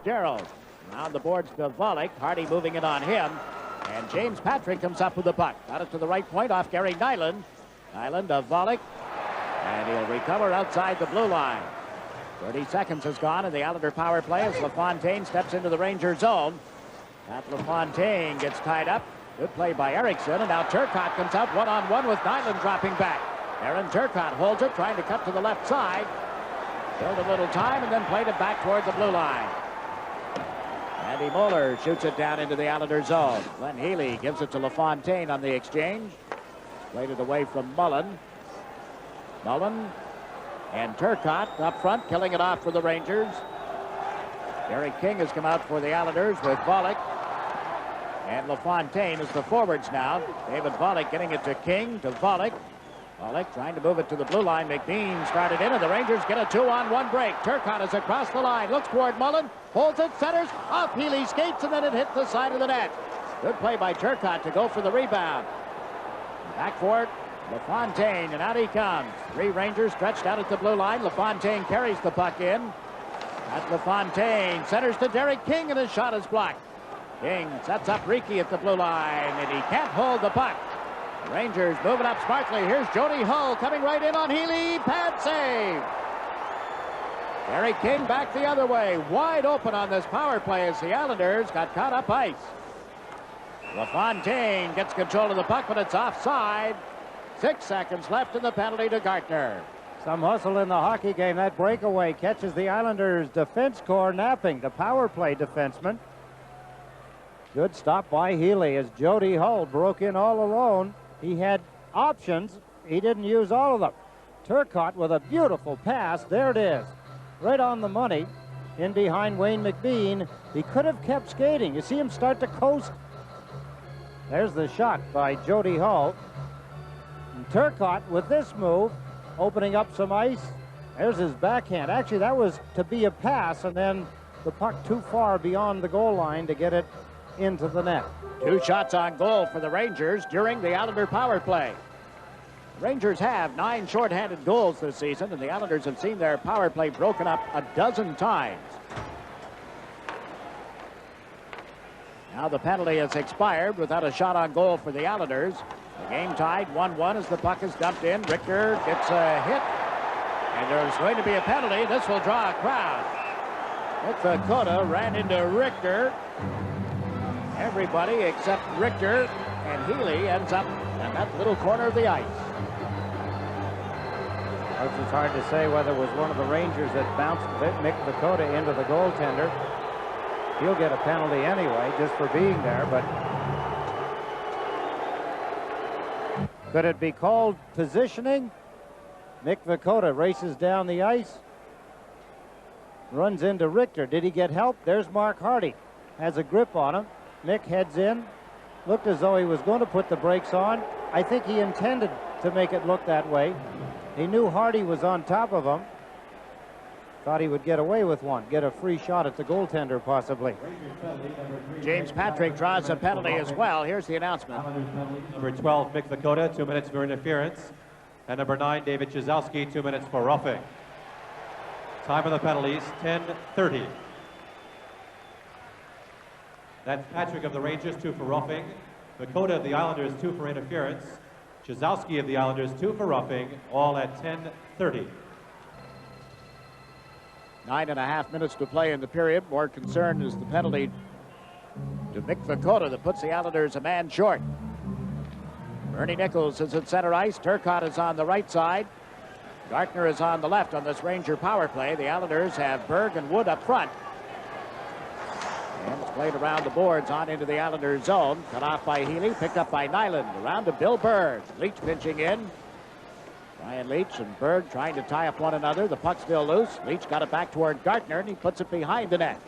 Gerald. Around the boards to Volek. Hardy moving it on him. And James Patrick comes up with the puck. Got it to the right point off Gary Nyland. Nyland of Volek. And he'll recover outside the blue line. 30 seconds has gone in the Islander power play as LaFontaine steps into the Ranger zone. Pat LaFontaine gets tied up. Good play by Erickson. And now Turcotte comes out one-on-one with Nyland dropping back. Aaron Turcotte holds it, trying to cut to the left side. Build a little time and then played it back toward the blue line. Andy Moeller shoots it down into the Islander zone. Glenn Healy gives it to LaFontaine on the exchange. Played it away from Mullen. Mullen and Turcotte up front, killing it off for the Rangers. Gary King has come out for the Islanders with Volek. And LaFontaine is the forwards now. David Volek getting it to King, to Volek. Volek trying to move it to the blue line. McBean started in, and the Rangers get a 2-on-1 break. Turcotte is across the line, looks toward Mullen, holds it, centers, off Healy skates, and then it hit the side of the net. Good play by Turcotte to go for the rebound. Back for it, LaFontaine, and out he comes. Three Rangers stretched out at the blue line. LaFontaine carries the puck in. At LaFontaine, centers to Derek King, and his shot is blocked. King sets up Riki at the blue line, and he can't hold the puck. The Rangers moving up smartly. Here's Jody Hull coming right in on Healy. Pad save. Gary King back the other way. Wide open on this power play as the Islanders got caught up ice. LaFontaine gets control of the puck, but it's offside. 6 seconds left in the penalty to Gartner. Some hustle in the hockey game. That breakaway catches the Islanders' defense core napping. The power play defenseman. Good stop by Healy as Jody Hull broke in all alone. He had options. He didn't use all of them. Turcotte with a beautiful pass. There it is. Right on the money. In behind Wayne McBean. He could have kept skating. You see him start to coast. There's the shot by Jody Hull. And Turcotte with this move, opening up some ice. There's his backhand. Actually, that was to be a pass, and then the puck too far beyond the goal line to get it into the net. 2 shots on goal for the Rangers during the Islander power play. The Rangers have 9 shorthanded goals this season, and the Islanders have seen their power play broken up a dozen times. Now the penalty has expired without a shot on goal for the Islanders. The game tied 1-1 as the puck is dumped in. Richter gets a hit, and there's going to be a penalty. This will draw a crowd. Dakota ran into Richter. Everybody except Richter and Healy ends up in that little corner of the ice. It's hard to say whether it was one of the Rangers that bounced Mick Dakota into the goaltender. He'll get a penalty anyway just for being there, but could it be called positioning? Mick Dakota races down the ice, runs into Richter. Did he get help? There's Mark Hardy. Has a grip on him. Mick heads in. Looked as though he was going to put the brakes on. I think he intended to make it look that way. He knew Hardy was on top of him. Thought he would get away with one. Get a free shot at the goaltender, possibly. James Patrick draws a penalty as well. Here's the announcement. Number 12, Mick Dakota, 2 minutes for interference. And number 9, David Chizowski, 2 minutes for roughing. Time of the penalties, 10:30. That's Patrick of the Rangers, 2 for roughing. Dakota of the Islanders, 2 for interference. Chizowski of the Islanders, 2 for roughing, all at 10:30. 9.5 minutes to play in the period. More concerned is the penalty to Mick Dakota that puts the Islanders a man short. Bernie Nichols is at center ice. Turcotte is on the right side. Gartner is on the left on this Ranger power play. The Islanders have Berg and Wood up front. And it's played around the boards on into the Islanders zone. Cut off by Healy, picked up by Nyland. Around to Bill Berg. Leach pinching in. Brian Leach and Berg trying to tie up one another. The puck still loose. Leach got it back toward Gartner, and he puts it behind the net.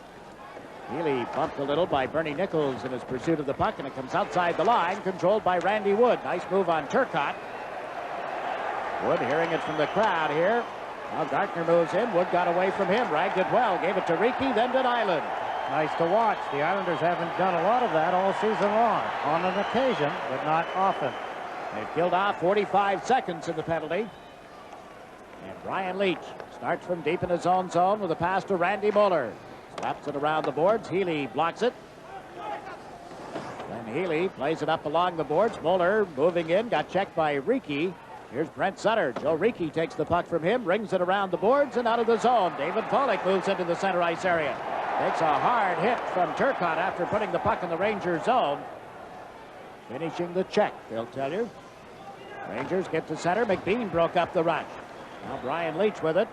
Healy bumped a little by Bernie Nichols in his pursuit of the puck, and it comes outside the line, controlled by Randy Wood. Nice move on Turcotte. Wood hearing it from the crowd here. Now Gartner moves in. Wood got away from him, ragged it well, gave it to Riki, then to Nyland. Nice to watch. The Islanders haven't done a lot of that all season long. On an occasion, but not often. They've killed off 45 seconds in the penalty. And Brian Leach starts from deep in his own zone with a pass to Randy Moeller. Slaps it around the boards. Healy blocks it. Then Healy plays it up along the boards. Moeller moving in, got checked by Reekie. Here's Brent Sutter. Joe Reekie takes the puck from him, rings it around the boards and out of the zone. David Volek moves into the center ice area. Takes a hard hit from Turcotte after putting the puck in the Rangers zone. Finishing the check, they'll tell you. Rangers get to center. McBean broke up the rush. Now Brian Leach with it.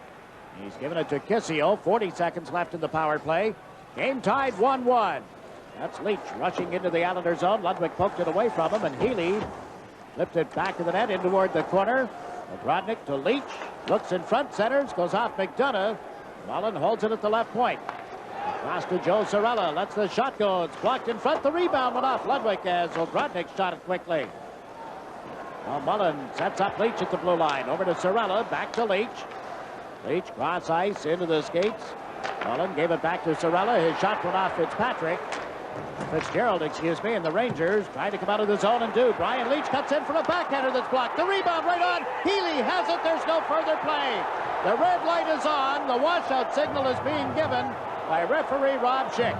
He's given it to Kissio. 40 seconds left in the power play. Game tied 1-1. That's Leach rushing into the Islander zone. Ludwig poked it away from him, and Healy flipped it back of the net in toward the corner. Ogrodnik to Leach. Looks in front, centers, goes off McDonough. Mullen holds it at the left point. Pass to Joe Sorella. Lets the shot go. It's blocked in front. The rebound went off Ludwig as Ogrodnik shot it quickly. Well, Mullen sets up Leach at the blue line. Over to Sorella. Back to Leach. Leach cross ice into the skates. Mullen gave it back to Sorella. His shot went off Fitzgerald, and the Rangers trying to come out of the zone and do. Brian Leach cuts in for a backhander that's blocked. The rebound right on. Healy has it. There's no further play. The red light is on. The washout signal is being given by referee Rob Schick.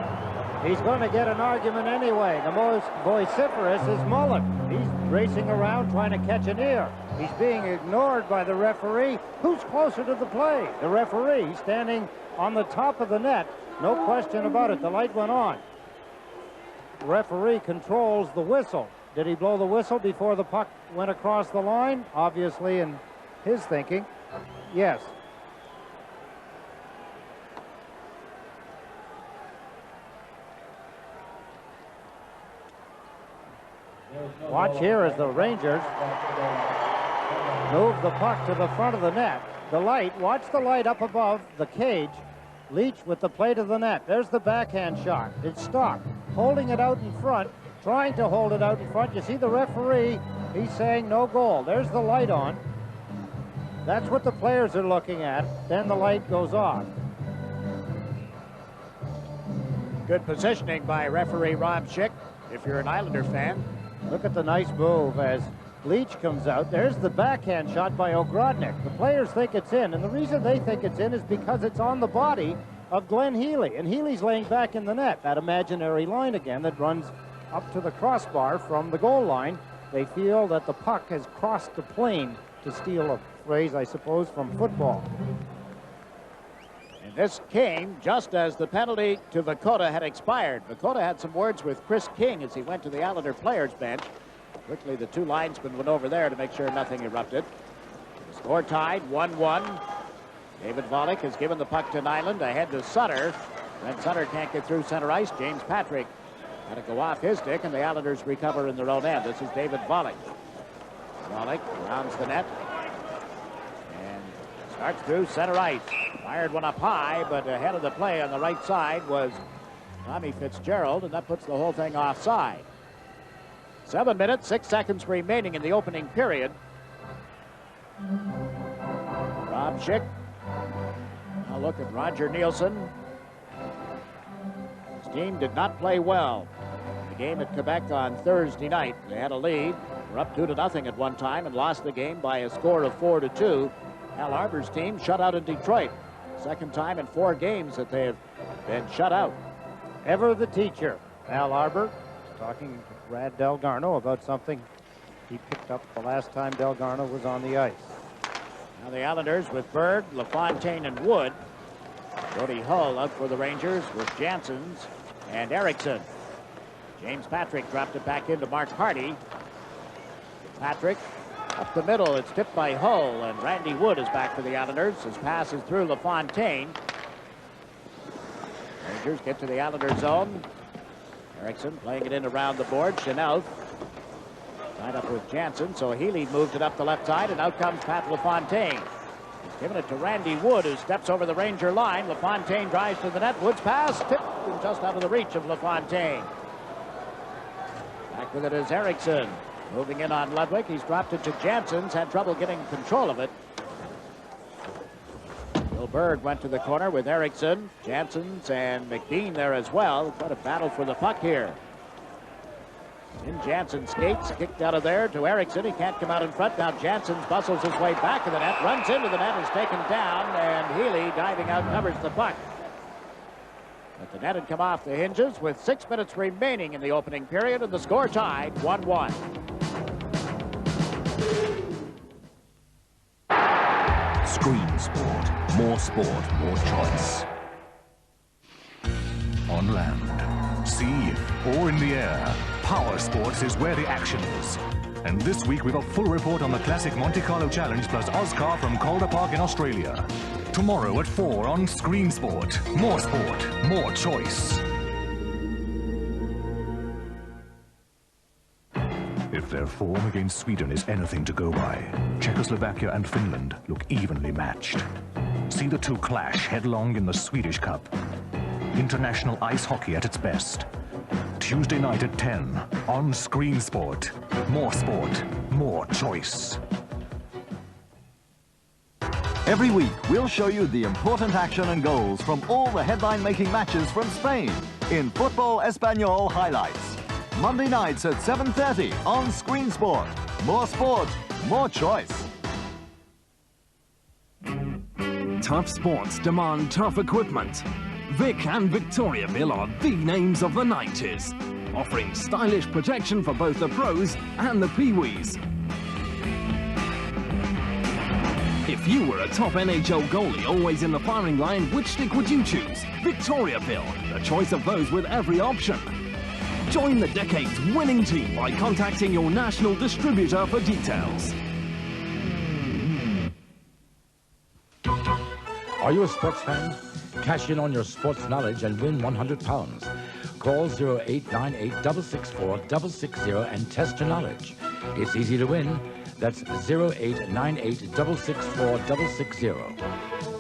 He's going to get an argument anyway. The most vociferous is Mullen. He's racing around trying to catch an ear. He's being ignored by the referee. Who's closer to the play? The referee standing on the top of the net. No question about it. The light went on. The referee controls the whistle. Did he blow the whistle before the puck went across the line? Obviously, in his thinking, yes. Watch here as the Rangers move the puck to the front of the net. The light, watch the light up above the cage. Leach with the plate of the net. There's the backhand shot. It's stopped. Holding it out in front, trying to hold it out in front. You see the referee, he's saying no goal. There's the light on. That's what the players are looking at. Then the light goes off. Good positioning by referee Rob Schick, if you're an Islander fan. Look at the nice move as Leach comes out. There's the backhand shot by Ogrodnik. The players think it's in, and the reason they think it's in is because it's on the body of Glenn Healy, and Healy's laying back in the net. That imaginary line again that runs up to the crossbar from the goal line. They feel that the puck has crossed the plane, to steal a phrase, I suppose, from football. And this came just as the penalty to Vakota had expired. Vakota had some words with Chris King as he went to the Islander players bench. Quickly, the two linesmen went over there to make sure nothing erupted. The score tied 1-1. David Volek has given the puck to Nyland, ahead to Sutter. Then Sutter can't get through center ice. James Patrick had to go off his stick, and the Islanders recover in their own end. This is David Volek. Volek rounds the net and starts through center ice. Fired one up high, but ahead of the play on the right side was Tommy Fitzgerald, and that puts the whole thing offside. 7 minutes, 6 seconds remaining in the opening period. Rob Schick. Now look at Roger Nielsen. His team did not play well. The game at Quebec on Thursday night, they had a lead. Were up 2-0 at one time and lost the game by a score of 4-2. Al Arbor's team shut out in Detroit. Second time in 4 games that they have been shut out. Ever the teacher, Al Arbor, talking to Brad Delgarno about something he picked up the last time Delgarno was on the ice. Now the Islanders with Berg, LaFontaine, and Wood. Jody Hull out for the Rangers with Janssens and Erickson. James Patrick dropped it back into Mark Hardy. Patrick up the middle. It's tipped by Hull, and Randy Wood is back for the Islanders. His pass is through LaFontaine. Rangers get to the Islander zone. Erickson playing it in around the board. Chanel tied up with Janssen, so Healy moved it up the left side, and out comes Pat LaFontaine. He's given it to Randy Wood, who steps over the Ranger line. LaFontaine drives to the net. Wood's pass tipped and just out of the reach of LaFontaine. Back with it is Erickson. Moving in on Ludwig. He's dropped it to Janssens. Had trouble getting control of it. Bill Berg went to the corner with Erickson, Janssens, and McBean there as well. What a battle for the puck here. In Janssen skates, kicked out of there to Erickson. He can't come out in front. Now Janssens bustles his way back to the net, runs into the net, is taken down, and Healy diving out covers the puck. But the net had come off the hinges with 6 minutes remaining in the opening period, and the score tied 1-1. Screen Sport. More sport, more choice. On land, sea, or in the air, Power Sports is where the action is. And this week we've a full report on the classic Monte Carlo Challenge plus Oscar from Calder Park in Australia. Tomorrow at 4 on Screen Sport. More sport, more choice. If their form against Sweden is anything to go by, Czechoslovakia and Finland look evenly matched. See the two clash headlong in the Swedish Cup. International ice hockey at its best. Tuesday night at 10 on Screen Sport. More sport, more choice. Every week, we'll show you the important action and goals from all the headline-making matches from Spain in Football Español Highlights. Monday nights at 7:30 on Screen Sport. More sport, more choice. Tough sports demand tough equipment. Vic and Victoriaville are the names of the 90s, offering stylish protection for both the pros and the peewees. If you were a top NHL goalie always in the firing line, which stick would you choose? Victoriaville, the choice of those with every option. Join the decade's winning team by contacting your national distributor for details. Are you a sports fan? Cash in on your sports knowledge and win £100. Call 0898 664 660 and test your knowledge. It's easy to win. That's 0898 664 660.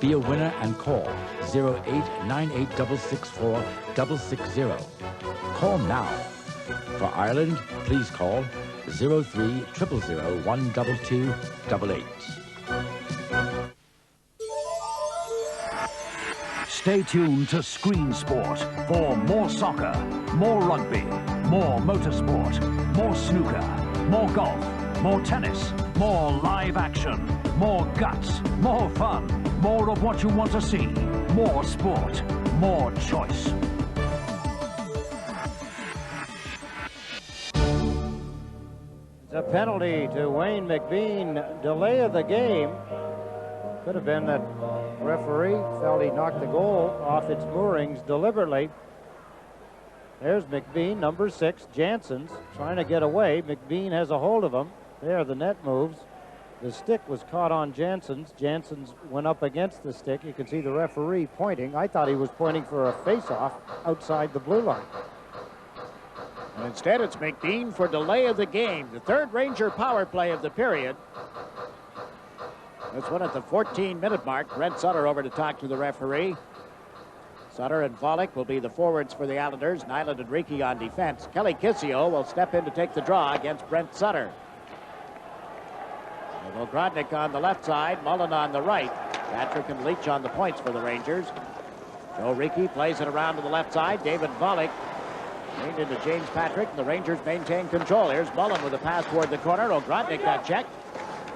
Be a winner and call 0898 664 660. Call now. For Ireland, please call 03 000 122 88. Stay tuned to Screen Sport for more soccer, more rugby, more motorsport, more snooker, more golf, more tennis, more live action, more guts, more fun, more of what you want to see, more sport, more choice. It's a penalty to Wayne McBean. Delay of the game. Could have been that referee felt he knocked the goal off its moorings deliberately. There's McBean, number 6. Jansen's trying to get away. McBean has a hold of him. There, the net moves. The stick was caught on Jansen's. Jansen's went up against the stick. You can see the referee pointing. I thought he was pointing for a face-off outside the blue line. And instead, it's McBean for delay of the game. The third Ranger power play of the period. This one at the 14-minute mark. Brent Sutter over to talk to the referee. Sutter and Volek will be the forwards for the Islanders. Nyland and Riki on defense. Kelly Kissio will step in to take the draw against Brent Sutter. Ogrodnik on the left side, Mullen on the right. Patrick and Leach on the points for the Rangers. Joe Riki plays it around to the left side. David Volek leaned into James Patrick. The Rangers maintain control. Here's Mullen with a pass toward the corner. Ogrodnik got checked.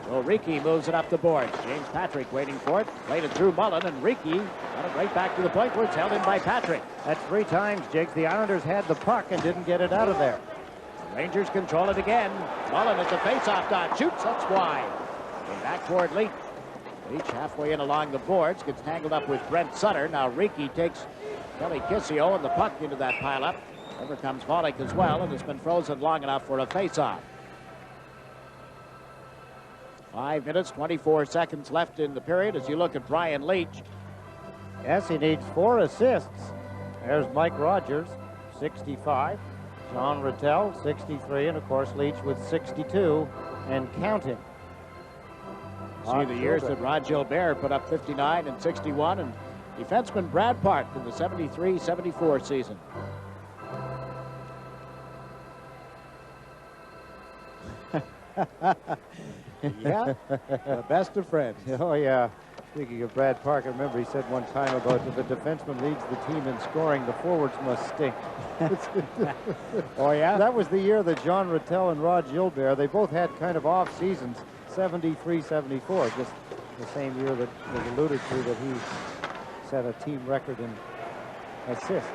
So Riki moves it up the boards. James Patrick waiting for it. Played it through Mullen, and Riki got it right back to the point where it's held in by Patrick. That's 3 times, Jiggs. The Islanders had the puck and didn't get it out of there. The Rangers control it again. Mullen at the faceoff dot. Shoots. That's wide. Back toward Leach. Leach halfway in along the boards. Gets tangled up with Brent Sutter. Now Riki takes Kelly Kissio and the puck into that pileup. Over comes Volek as well, and it's been frozen long enough for a faceoff. 5 minutes, 24 seconds left in the period as you look at Brian Leach. Yes, he needs 4 assists. There's Mike Rogers, 65. John Rattel, 63. And, of course, Leach with 62 and counting. See the years that Rod Gilbert put up 59 and 61, and defenseman Brad Park in the 73-74 season. Yeah, the best of friends. Oh, yeah. Speaking of Brad Park, I remember he said one time about if a defenseman leads the team in scoring, the forwards must stink. Oh, yeah? That was the year that John Rattel and Rod Gilbert, they both had kind of off seasons, 73-74, just the same year that was alluded to that he set a team record in assists.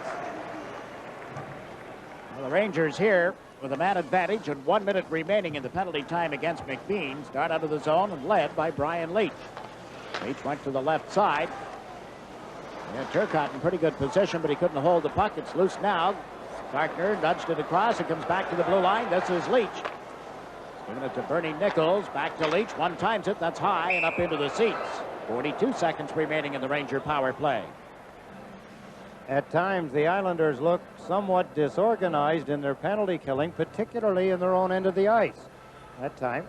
Well, the Rangers here with a man advantage and 1 minute remaining in the penalty time against McBean. Start out of the zone and led by Brian Leach. Leach went to the left side. Yeah, Turcotte in pretty good position, but he couldn't hold the puck. It's loose now. Gartner nudged it across. It comes back to the blue line. This is Leach. Giving it to Bernie Nichols. Back to Leach. One times it. That's high and up into the seats. 42 seconds remaining in the Ranger power play. At times, the Islanders look somewhat disorganized in their penalty killing, particularly in their own end of the ice. That time,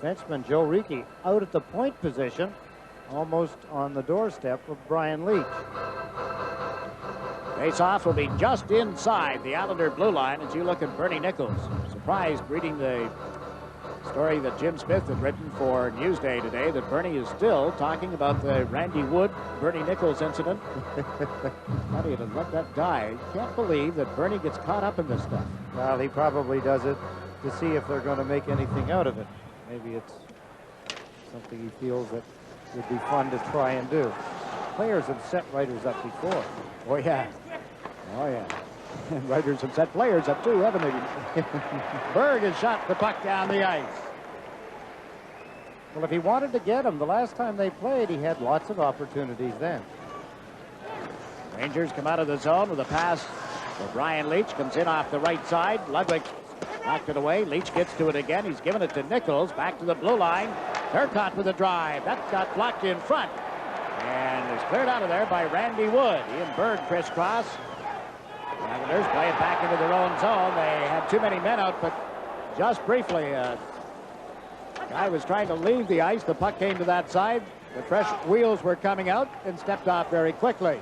defenseman Joe Ricci out at the point position, almost on the doorstep of Brian Leach. Face-off will be just inside the Islander blue line as you look at Bernie Nichols. Surprised reading the story that Jim Smith had written for Newsday today that Bernie is still talking about the Randy Wood, Bernie Nichols incident. Thought he had let that die. Can't believe that Bernie gets caught up in this stuff. Well, he probably does it to see if they're going to make anything out of it. Maybe it's something he feels that would be fun to try and do. Players have set writers up before. Oh, yeah. Oh, yeah. And writers have set players up, too, haven't they? Berg has shot the puck down the ice. Well, if he wanted to get him, the last time they played, he had lots of opportunities then. Rangers come out of the zone with a pass for Brian Leach. Comes in off the right side. Ludwig knocked it away. Leach gets to it again. He's given it to Nichols. Back to the blue line. Turcotte with a drive. That got blocked in front. And is cleared out of there by Randy Wood. He and Bird crisscross. The Islanders play it back into their own zone. They had too many men out, but just briefly, guy was trying to leave the ice. The puck came to that side. The fresh wheels were coming out and stepped off very quickly.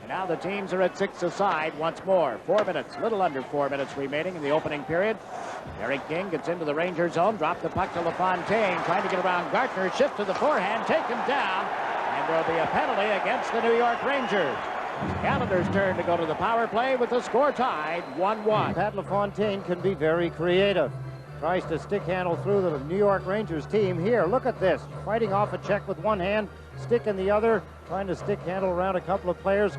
And now the teams are at 6 aside once more. 4 minutes, little under 4 minutes remaining in the opening period. Derek King gets into the Ranger zone, dropped the puck to LaFontaine, trying to get around Gartner, shift to the forehand, take him down, and there'll be a penalty against the New York Rangers. The Islanders turn to go to the power play with the score tied 1-1. Pat LaFontaine can be very creative. Tries to stick handle through the New York Rangers team. Here, look at this. Fighting off a check with one hand, stick in the other, trying to stick handle around a couple of players.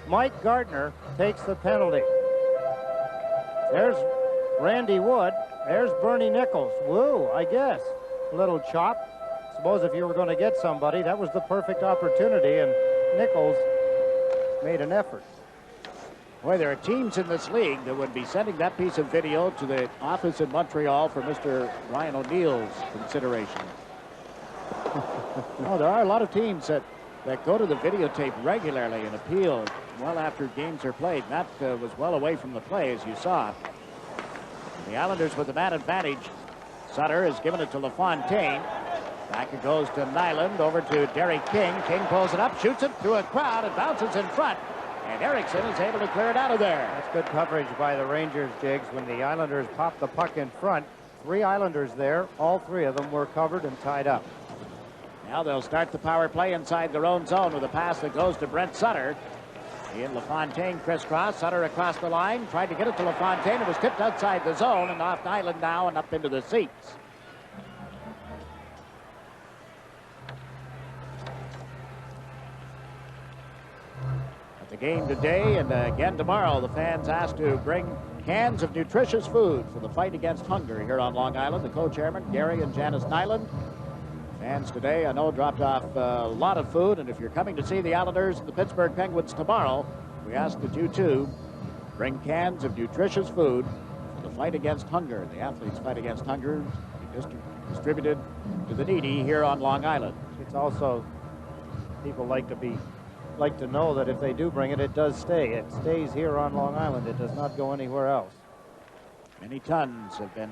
Mike Gartner takes the penalty. There's Randy Wood. There's Bernie Nichols. Woo, I guess. A little chop. Suppose if you were going to get somebody, that was the perfect opportunity, and Nichols made an effort. Boy, there are teams in this league that would be sending that piece of video to the office in Montreal for Mr. Ryan O'Neill's consideration. Oh, there are a lot of teams that go to the videotape regularly and appeal well after games are played. That was well away from the play, as you saw. The Islanders with the man advantage. Sutter has given it to LaFontaine. Back it goes to Nyland, over to Derek King. King pulls it up, shoots it through a crowd. It bounces in front, and Erickson is able to clear it out of there. That's good coverage by the Rangers, Jiggs. When the Islanders popped the puck in front, 3 Islanders there. All 3 of them were covered and tied up. Now they'll start the power play inside their own zone with a pass that goes to Brent Sutter. He and LaFontaine crisscross. Sutter across the line. Tried to get it to LaFontaine. It was tipped outside the zone and off Nyland now and up into the seats. At the game today and again tomorrow, the fans asked to bring cans of nutritious food for the fight against hunger here on Long Island. The co-chairman, Gary and Janice Nyland. Fans today, I know, dropped off a lot of food, and if you're coming to see the Islanders and the Pittsburgh Penguins tomorrow, we ask that you, too, bring cans of nutritious food for the fight against hunger. The athletes' fight against hunger be distributed to the needy here on Long Island. It's also, people like to know that if they do bring it, it does stay. It stays here on Long Island. It does not go anywhere else. Many tons have been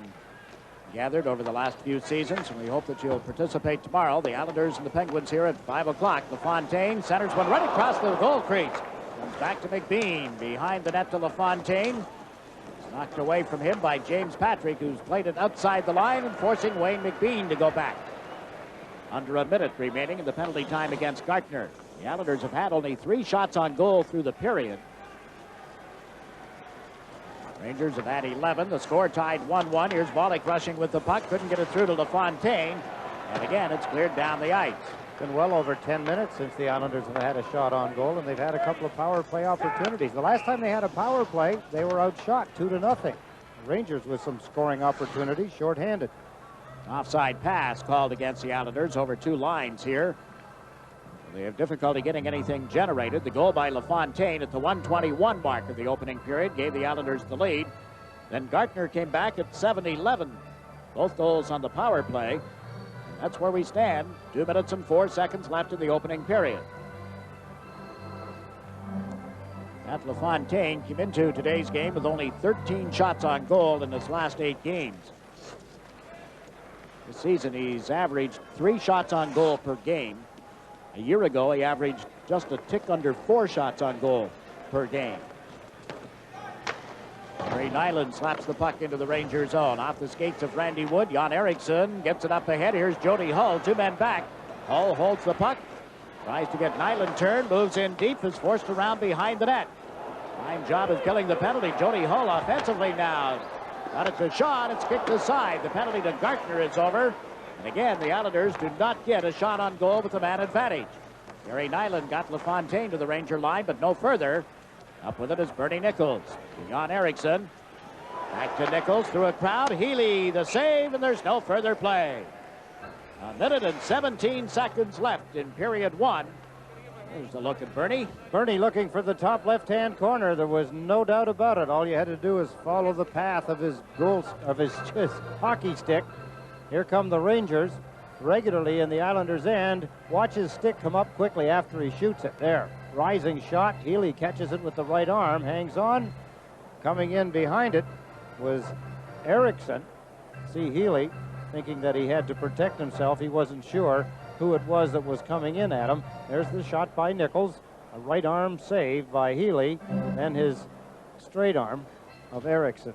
gathered over the last few seasons, and we hope that you'll participate tomorrow. The Islanders and the Penguins here at 5 o'clock. LaFontaine centers one right across the goal crease. Comes back to McBean. Behind the net to LaFontaine. It's knocked away from him by James Patrick, who's played it outside the line and forcing Wayne McBean to go back. Under a minute remaining in the penalty time against Gartner. The Islanders have had only 3 shots on goal through the period. Rangers have had 11. The score tied 1-1. Here's Volek rushing with the puck. Couldn't get it through to LaFontaine. And again, it's cleared down the ice. Been well over 10 minutes since the Islanders have had a shot on goal, and they've had a couple of power play opportunities. The last time they had a power play, they were outshot 2-0. The Rangers with some scoring opportunities, shorthanded. Offside pass called against the Islanders over 2 lines here. They have difficulty getting anything generated. The goal by LaFontaine at the 1:21 mark of the opening period gave the Islanders the lead. Then Gartner came back at 7:11. Both goals on the power play. That's where we stand. 2 minutes and 4 seconds left in the opening period. Matt LaFontaine came into today's game with only 13 shots on goal in his last 8 games. This season, he's averaged 3 shots on goal per game. A year ago, he averaged just a tick under 4 shots on goal per game. Ray Nyland slaps the puck into the Rangers zone. Off the skates of Randy Wood, Jan Eriksson gets it up ahead. Here's Jody Hull, 2 men back. Hull holds the puck, tries to get Nyland turned, moves in deep, is forced around behind the net. Fine job of killing the penalty. Jody Hull offensively now. But it's a shot, it's kicked aside. The penalty to Gartner is over. And again, the Islanders do not get a shot on goal with the man advantage. Gary Nyland got LaFontaine to the Ranger line, but no further. Up with it is Bernie Nichols. Jan Eriksson. Back to Nichols through a crowd. Healy the save, and there's no further play. 1 minute and 17 seconds left in period 1. There's a look at Bernie. Bernie looking for the top left-hand corner. There was no doubt about it. All you had to do is follow the path of his hockey stick. Here come the Rangers regularly in the Islanders' end. Watch his stick come up quickly after he shoots it. There, rising shot. Healy catches it with the right arm, hangs on. Coming in behind it was Eriksson. See Healy thinking that he had to protect himself. He wasn't sure who it was that was coming in at him. There's the shot by Nichols. A right arm save by Healy, and his straight arm of Eriksson.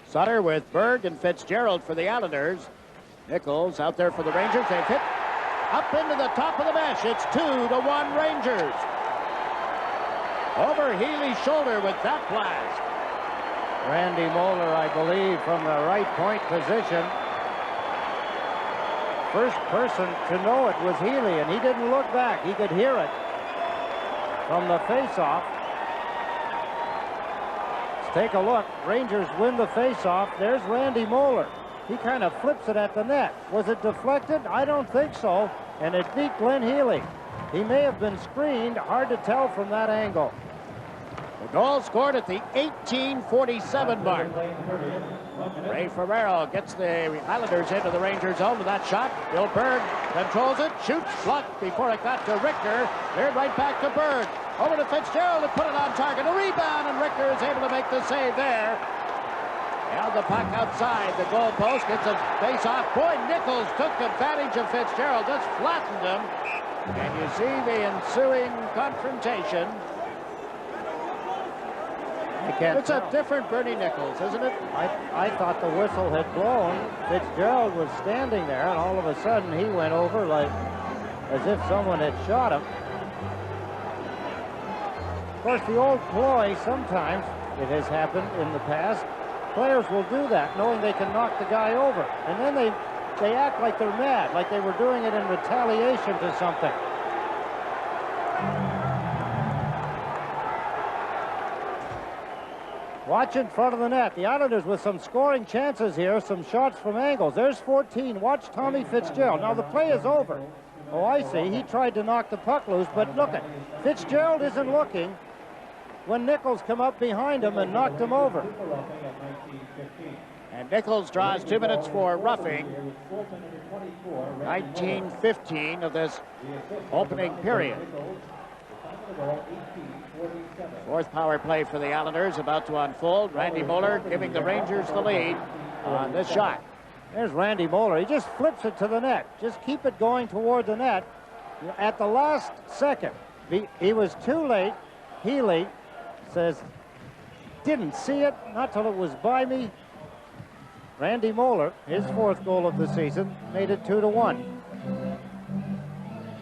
Sutter with Berg and Fitzgerald for the Islanders. Nichols out there for the Rangers. They've hit up into the top of the mesh. It's 2-1 Rangers. Over Healy's shoulder with that blast. Randy Moeller, I believe, from the right point position. First person to know it was Healy, and he didn't look back. He could hear it from the face-off. Let's take a look. Rangers win the face-off. There's Randy Moeller. He kind of flips it at the net. Was it deflected? I don't think so. And it beat Glenn Healy. He may have been screened. Hard to tell from that angle. The goal scored at the 18:47 mark. Ray Ferrero gets the Islanders into the Rangers zone with that shot. Bill Berg controls it, shoots, blocked before it got to Richter. Cleared right back to Berg. Over to Fitzgerald to put it on target. A rebound, and Richter is able to make the save there. Held the puck outside the goal post. Gets a face-off. Boy, Nichols took advantage of Fitzgerald. Just flattened him. And you see the ensuing confrontation. It's a different Bernie Nichols, isn't it? I thought the whistle had blown. Fitzgerald was standing there, and all of a sudden he went over like as if someone had shot him. Of course, the old ploy, sometimes it has happened in the past. Players will do that, knowing they can knock the guy over. And then they act like they're mad, like they were doing it in retaliation to something. Watch in front of the net. The Islanders with some scoring chances here, some shots from angles. There's 14. Watch Tommy Fitzgerald. Now the play is over. Oh, I see. He tried to knock the puck loose, but look at Fitzgerald isn't looking when Nichols come up behind him and knocked him over. And Nichols draws 2 minutes for roughing. 19:15 of this opening period. Fourth power play for the Islanders about to unfold. Randy Moeller giving the Rangers the lead on this shot. There's Randy Moeller. He just flips it to the net. Just keep it going toward the net. At the last second, he was too late. Healy says, didn't see it, not till it was by me. Randy Moeller, his 4th goal of the season, made it 2-1.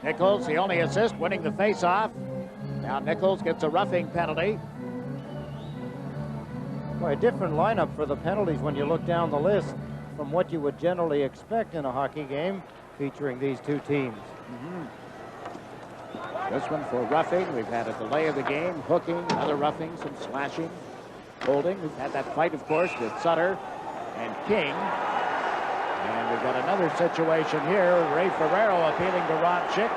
Nichols, the only assist, winning the face-off. Now Nichols gets a roughing penalty. Boy, a different lineup for the penalties when you look down the list from what you would generally expect in a hockey game. featuring these two teams. This one for roughing. We've had a delay of the game, hooking, other roughing, some slashing, holding. We've had that fight, of course, with Sutter and King. And we've got another situation here. Ray Ferrero appealing to Rob Schick.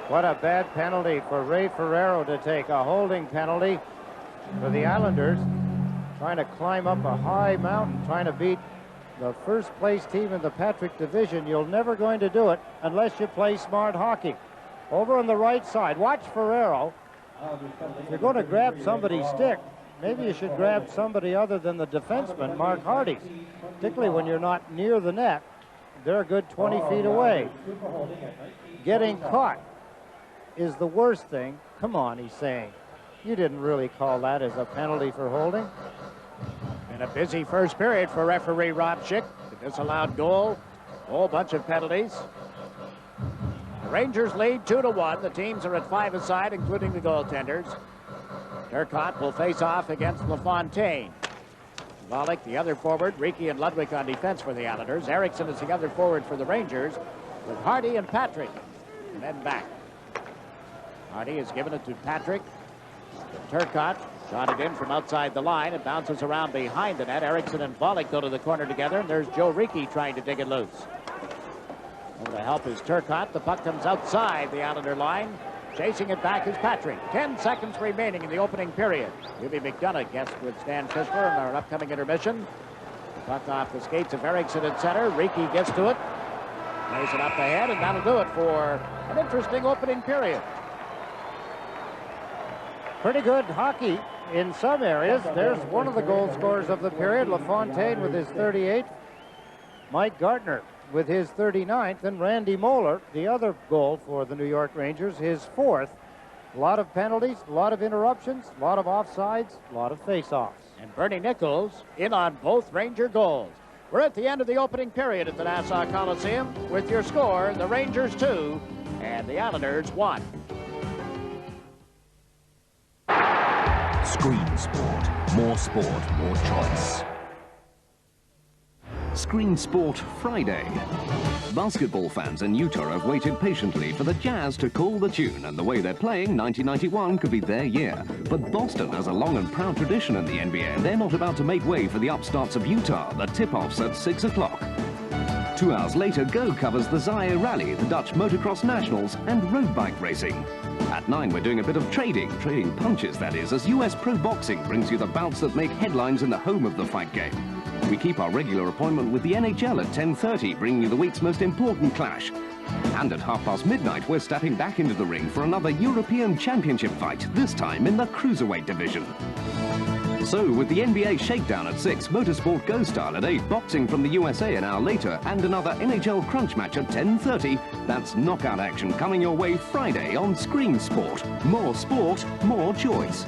What a bad penalty for Ray Ferrero to take, a holding penalty for the Islanders, trying to climb up a high mountain, trying to beat the first place team in the Patrick division. You're never going to do it unless you play smart hockey. Over on the right side, watch Ferrero. If you're going to grab somebody's stick, maybe you should grab somebody other than the defenseman, Mark Hardy, particularly when you're not near the net. They're a good 20 feet away. Getting caught is the worst thing. Come on, he's saying. You didn't really call that as a penalty for holding. And a busy first period for referee Rob Schick. The disallowed goal, a whole bunch of penalties. The Rangers lead 2-1. The teams are at 5 aside, including the goaltenders. Turcotte will face off against LaFontaine. Volek, the other forward. Ricci and Ludwig on defense for the Islanders. Eriksson is the other forward for the Rangers, with Hardy and Patrick. And then back. Hardy has given it to Patrick. Turcotte shot it in from outside the line. It bounces around behind the net. Eriksson and Volek go to the corner together, and there's Joe Ricci trying to dig it loose. Over to help is Turcotte. The puck comes outside the Islander line. Chasing it back is Patrick. 10 seconds remaining in the opening period. Jimmy McDonough guest with Stan Fischler in our upcoming intermission. Puck off the skates of Eriksson at center. Ricci gets to it. Plays it up ahead, and that'll do it for an interesting opening period. Pretty good hockey in some areas. There's one of the goal scorers of the period, LaFontaine with his 38th, Mike Gartner with his 39th, and Randy Moeller, the other goal for the New York Rangers, his 4th. A lot of penalties, a lot of interruptions, a lot of offsides, a lot of face-offs. And Bernie Nichols in on both Ranger goals. We're at the end of the opening period at the Nassau Coliseum with your score, the Rangers 2 and the Islanders 1. Screen Sport, more choice. Screen Sport Friday. Basketball fans in Utah have waited patiently for the Jazz to call the tune, and the way they're playing, 1991 could be their year. But Boston has a long and proud tradition in the NBA, and they're not about to make way for the upstarts of Utah. The tip-off's at 6 o'clock. 2 hours later, Go covers the Zaire Rally, the Dutch Motocross Nationals, and road bike racing. At 9, we're doing a bit of trading punches, that is, as US Pro Boxing brings you the bouts that make headlines in the home of the fight game. We keep our regular appointment with the NHL at 10:30, bringing you the week's most important clash. And at midnight, we're stepping back into the ring for another European Championship fight, this time in the Cruiserweight division. So, with the NBA Shakedown at 6, Motorsport Go Style at 8, boxing from the USA an hour later, and another NHL Crunch match at 10:30, that's knockout action coming your way Friday on Screen Sport. More sport, more choice.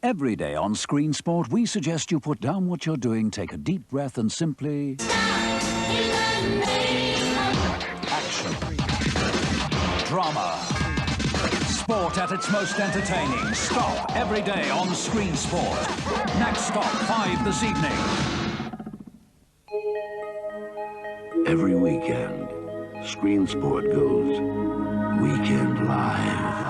Every day on Screen Sport, we suggest you put down what you're doing, take a deep breath, and simply... action. Drama. Sport at its most entertaining. Stop every day on Screen Sport. Next stop, 5 this evening. Every weekend, Screen Sport goes Weekend Live.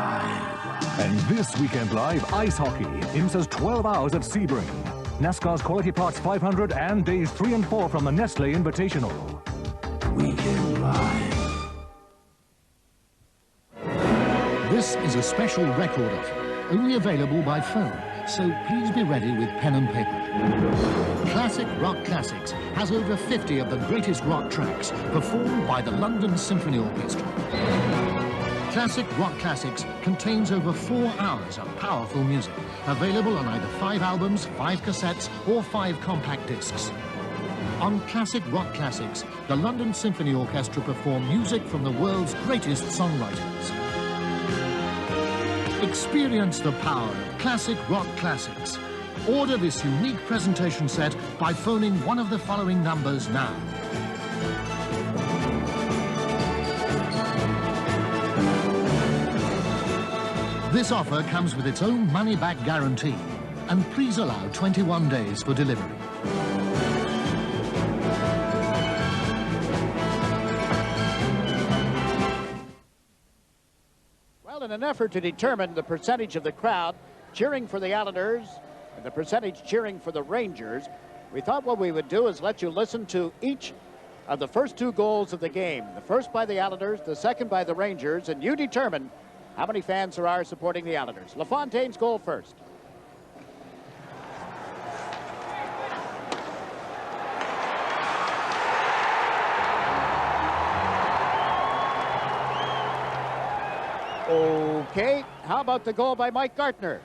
And this Weekend Live, ice hockey. IMSA's 12 hours at Sebring. NASCAR's Quality Parts 500 and days 3 and 4 from the Nestle Invitational. Weekend Live. This is a special record offer, only available by phone, so please be ready with pen and paper. Classic Rock Classics has over 50 of the greatest rock tracks performed by the London Symphony Orchestra. Classic Rock Classics contains over 4 hours of powerful music, available on either 5 albums, 5 cassettes, or 5 compact discs. On Classic Rock Classics, the London Symphony Orchestra perform music from the world's greatest songwriters. Experience the power of Classic Rock Classics. Order this unique presentation set by phoning one of the following numbers now. This offer comes with its own money-back guarantee, and please allow 21 days for delivery. Well, in an effort to determine the percentage of the crowd cheering for the Islanders and the percentage cheering for the Rangers, we thought what we would do is let you listen to each of the first two goals of the game. The first by the Islanders, the second by the Rangers, and you determine how many fans there are supporting the Islanders. LaFontaine's goal first. Okay, how about the goal by Mike Gartner?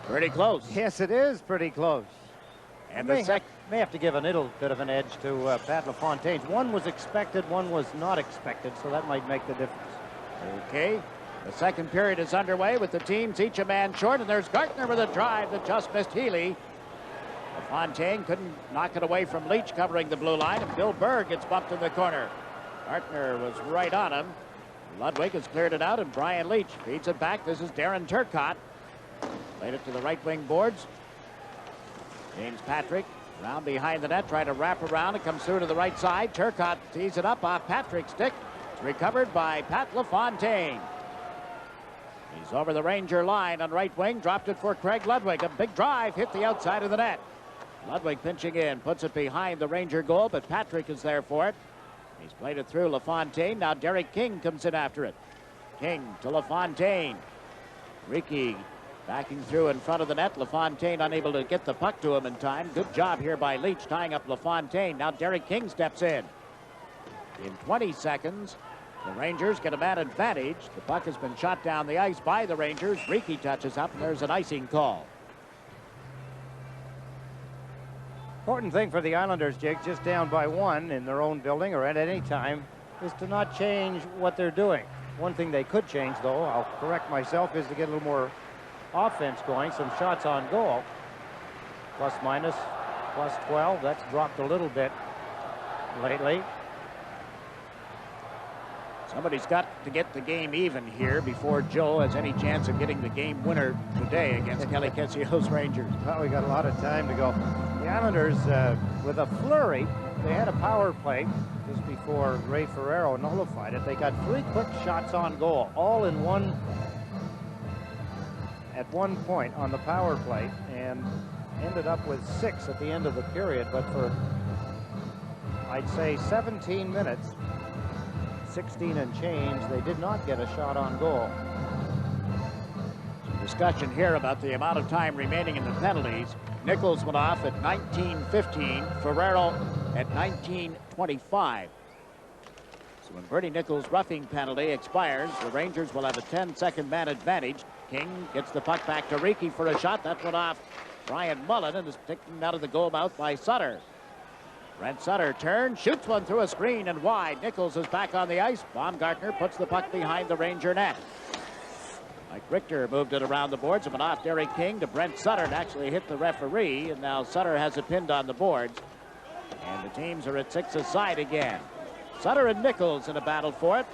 Pretty close. Yes, it is pretty close. And may have to give a little bit of an edge to Pat LaFontaine's. One was expected, one was not expected, so that might make the difference. Okay, the second period is underway with the teams each a man short, and there's Gartner with a drive that just missed Healy. LaFontaine couldn't knock it away from Leach covering the blue line, and Bill Berg gets bumped in the corner. Gartner was right on him. Ludwig has cleared it out, and Brian Leach feeds it back. This is Darren Turcotte. Played it to the right wing boards. James Patrick round behind the net, trying to wrap around. It comes through to the right side. Turcotte tees it up off Patrick's stick. It's recovered by Pat LaFontaine. He's over the Ranger line on right wing. Dropped it for Craig Ludwig. A big drive hit the outside of the net. Ludwig pinching in, puts it behind the Ranger goal, but Patrick is there for it. He's played it through LaFontaine. Now Derek King comes in after it. King to LaFontaine. Ricky backing through in front of the net. LaFontaine unable to get the puck to him in time. Good job here by Leach tying up LaFontaine. Now Derek King steps in. In 20 seconds, the Rangers get a man advantage. The puck has been shot down the ice by the Rangers. Ricky touches up, and there's an icing call. Important thing for the Islanders, Jake, just down by one in their own building or at any time, is to not change what they're doing. One thing they could change, though, I'll correct myself, is to get a little more offense going, some shots on goal. Plus minus, plus 12. That's dropped a little bit lately. Somebody's got to get the game even here before Joe has any chance of getting the game winner today against Kelly Kessio's Rangers. Well, we got a lot of time to go. The Islanders, with a flurry, they had a power play just before Ray Ferrero nullified it. They got 3 quick shots on goal, all in at one point on the power play, and ended up with 6 at the end of the period. But for, I'd say, 17 minutes, 16 and change, they did not get a shot on goal. Some discussion here about the amount of time remaining in the penalties. Nichols went off at 19:15, Ferrero at 19:25. So when Bernie Nichols' roughing penalty expires, the Rangers will have a 10-second man advantage. King gets the puck back to Ricky for a shot. That went off Brian Mullen and is taken out of the goal mouth by Sutter. Brent Sutter turns, shoots one through a screen and wide. Nichols is back on the ice. Baumgartner puts the puck behind the Ranger net. Mike Richter moved it around the boards. It went off Derek King to Brent Sutter and actually hit the referee. And now Sutter has it pinned on the boards. And the teams are at 6 aside again. Sutter and Nichols in a battle for it.